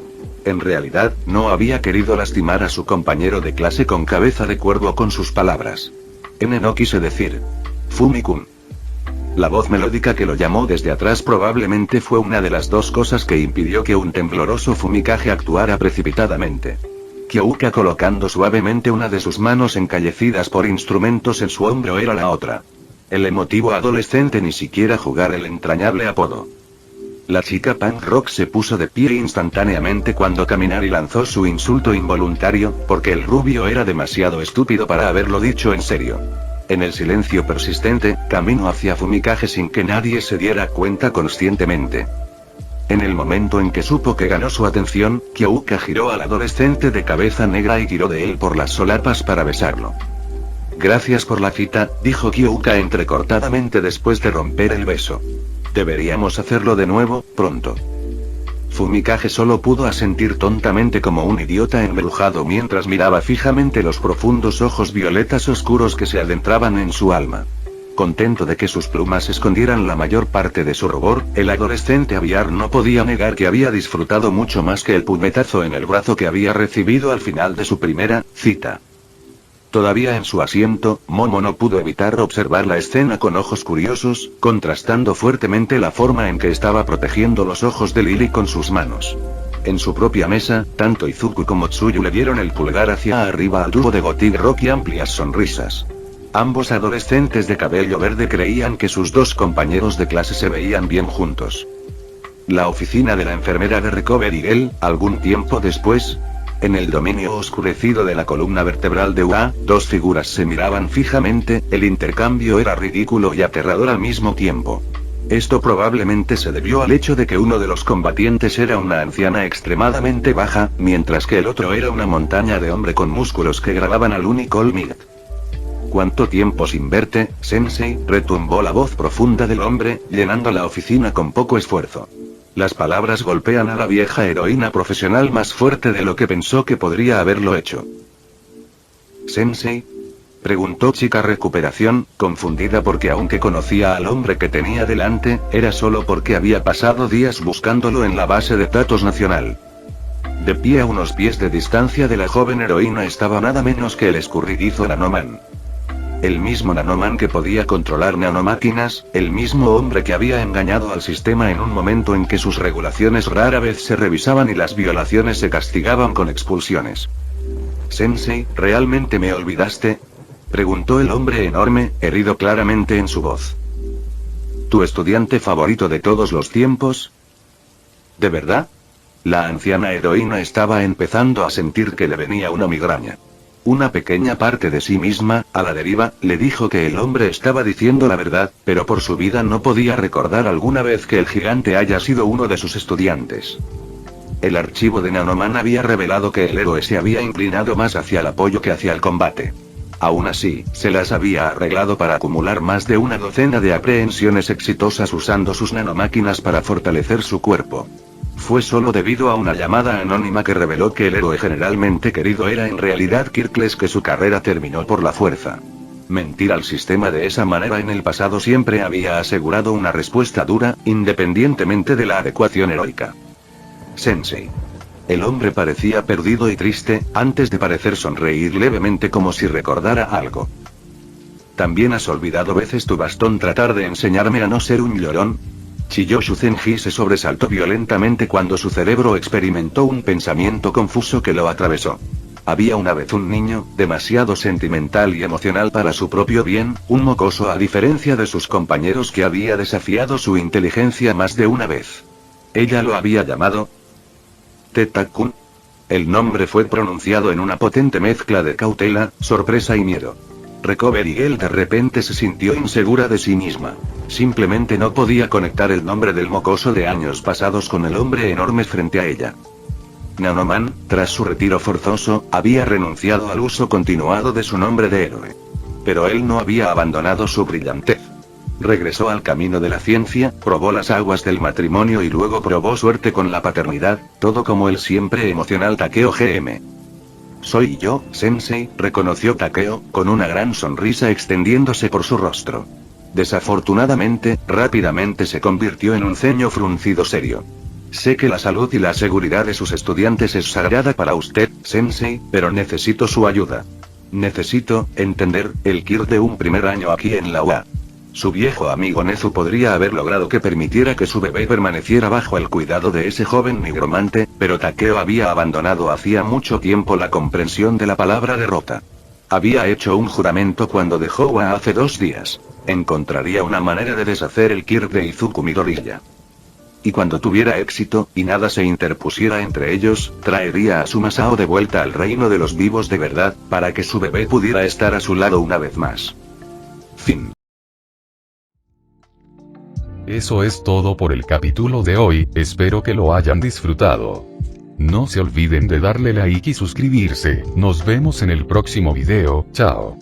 Speaker 1: En realidad, no había querido lastimar a su compañero de clase con cabeza de cuervo con sus palabras. No quise decir. Fumi-kun. La voz melódica que lo llamó desde atrás probablemente fue una de las dos cosas que impidió que un tembloroso Fumikage actuara precipitadamente. Kyouka colocando suavemente una de sus manos encallecidas por instrumentos en su hombro era la otra. El emotivo adolescente ni siquiera jugar el entrañable apodo. La chica punk rock se puso de pie instantáneamente cuando Kaminari lanzó su insulto involuntario, porque el rubio era demasiado estúpido para haberlo dicho en serio. En el silencio persistente, caminó hacia Fumikage sin que nadie se diera cuenta conscientemente. En el momento en que supo que ganó su atención, Kyouka giró al adolescente de cabeza negra y tiró de él por las solapas para besarlo. Gracias por la cita, dijo Kyouka entrecortadamente después de romper el beso. Deberíamos hacerlo de nuevo, pronto. Fumikage solo pudo asentir tontamente como un idiota embrujado mientras miraba fijamente los profundos ojos violetas oscuros que se adentraban en su alma. Contento de que sus plumas escondieran la mayor parte de su rubor, el adolescente aviar no podía negar que había disfrutado mucho más que el puñetazo en el brazo que había recibido al final de su primera cita. Todavía en su asiento, Momo no pudo evitar observar la escena con ojos curiosos, contrastando fuertemente la forma en que estaba protegiendo los ojos de Lily con sus manos. En su propia mesa, tanto Izuku como Tsuyu le dieron el pulgar hacia arriba al dúo de Gotig Rock y amplias sonrisas. Ambos adolescentes de cabello verde creían que sus dos compañeros de clase se veían bien juntos. La oficina de la enfermera de Recovery Girl, algún tiempo después. En el dominio oscurecido de la columna vertebral de UA, dos figuras se miraban fijamente, el intercambio era ridículo y aterrador al mismo tiempo. Esto probablemente se debió al hecho de que uno de los combatientes era una anciana extremadamente baja, mientras que el otro era una montaña de hombre con músculos que grababan al único Olmid. ¿Cuánto tiempo sin verte, Sensei?, retumbó la voz profunda del hombre, llenando la oficina con poco esfuerzo. Las palabras golpean a la vieja heroína profesional más fuerte de lo que pensó que podría haberlo hecho. ¿Sensei?, preguntó Chica Recuperación, confundida porque aunque conocía al hombre que tenía delante, era solo porque había pasado días buscándolo en la base de datos nacional. De pie a unos pies de distancia de la joven heroína estaba nada menos que el escurridizo Nanoman. El mismo Nanoman que podía controlar nanomáquinas, el mismo hombre que había engañado al sistema en un momento en que sus regulaciones rara vez se revisaban y las violaciones se castigaban con expulsiones. «Sensei, ¿realmente me olvidaste?», preguntó el hombre enorme, herido claramente en su voz. «¿Tu estudiante favorito de todos los tiempos? ¿De verdad?». La anciana heroína estaba empezando a sentir que le venía una migraña. Una pequeña parte de sí misma, a la deriva, le dijo que el hombre estaba diciendo la verdad, pero por su vida no podía recordar alguna vez que el gigante haya sido uno de sus estudiantes. El archivo de Nanoman había revelado que el héroe se había inclinado más hacia el apoyo que hacia el combate. Aún así, se las había arreglado para acumular más de una docena de aprehensiones exitosas usando sus nanomáquinas para fortalecer su cuerpo. Fue solo debido a una llamada anónima que reveló que el héroe generalmente querido era en realidad Kirkles que su carrera terminó por la fuerza. Mentir al sistema de esa manera en el pasado siempre había asegurado una respuesta dura, independientemente de la adecuación heroica. Sensei. El hombre parecía perdido y triste, antes de parecer sonreír levemente como si recordara algo. ¿También has olvidado veces tu bastón tratar de enseñarme a no ser un llorón? Chilló Shuzenji se sobresaltó violentamente cuando su cerebro experimentó un pensamiento confuso que lo atravesó. Había una vez un niño, demasiado sentimental y emocional para su propio bien, un mocoso a diferencia de sus compañeros que había desafiado su inteligencia más de una vez. Ella lo había llamado Teta-kun. El nombre fue pronunciado en una potente mezcla de cautela, sorpresa y miedo. Recovery Girl de repente se sintió insegura de sí misma. Simplemente no podía conectar el nombre del mocoso de años pasados con el hombre enorme frente a ella. Nanoman, tras su retiro forzoso, había renunciado al uso continuado de su nombre de héroe. Pero él no había abandonado su brillantez. Regresó al camino de la ciencia, probó las aguas del matrimonio y luego probó suerte con la paternidad, todo como el siempre emocional Takeo GM. «Soy yo, Sensei», reconoció Takeo, con una gran sonrisa extendiéndose por su rostro. Desafortunadamente, rápidamente se convirtió en un ceño fruncido serio. «Sé que la salud y la seguridad de sus estudiantes es sagrada para usted, Sensei, pero necesito su ayuda. Necesito entender el Kir de un primer año aquí en la UA. Su viejo amigo Nezu podría haber logrado que permitiera que su bebé permaneciera bajo el cuidado de ese joven nigromante, pero Takeo había abandonado hacía mucho tiempo la comprensión de la palabra derrota. Había hecho un juramento cuando dejó UA hace 2 días. Encontraría una manera de deshacer el Kir de Izuku Midoriya. Y cuando tuviera éxito, y nada se interpusiera entre ellos, traería a su Masao de vuelta al reino de los vivos de verdad, para que su bebé pudiera estar a su lado una vez más. Fin.
Speaker 3: Eso es todo por el capítulo de hoy, espero que lo hayan disfrutado. No se olviden de darle like y suscribirse, nos vemos en el próximo video, chao.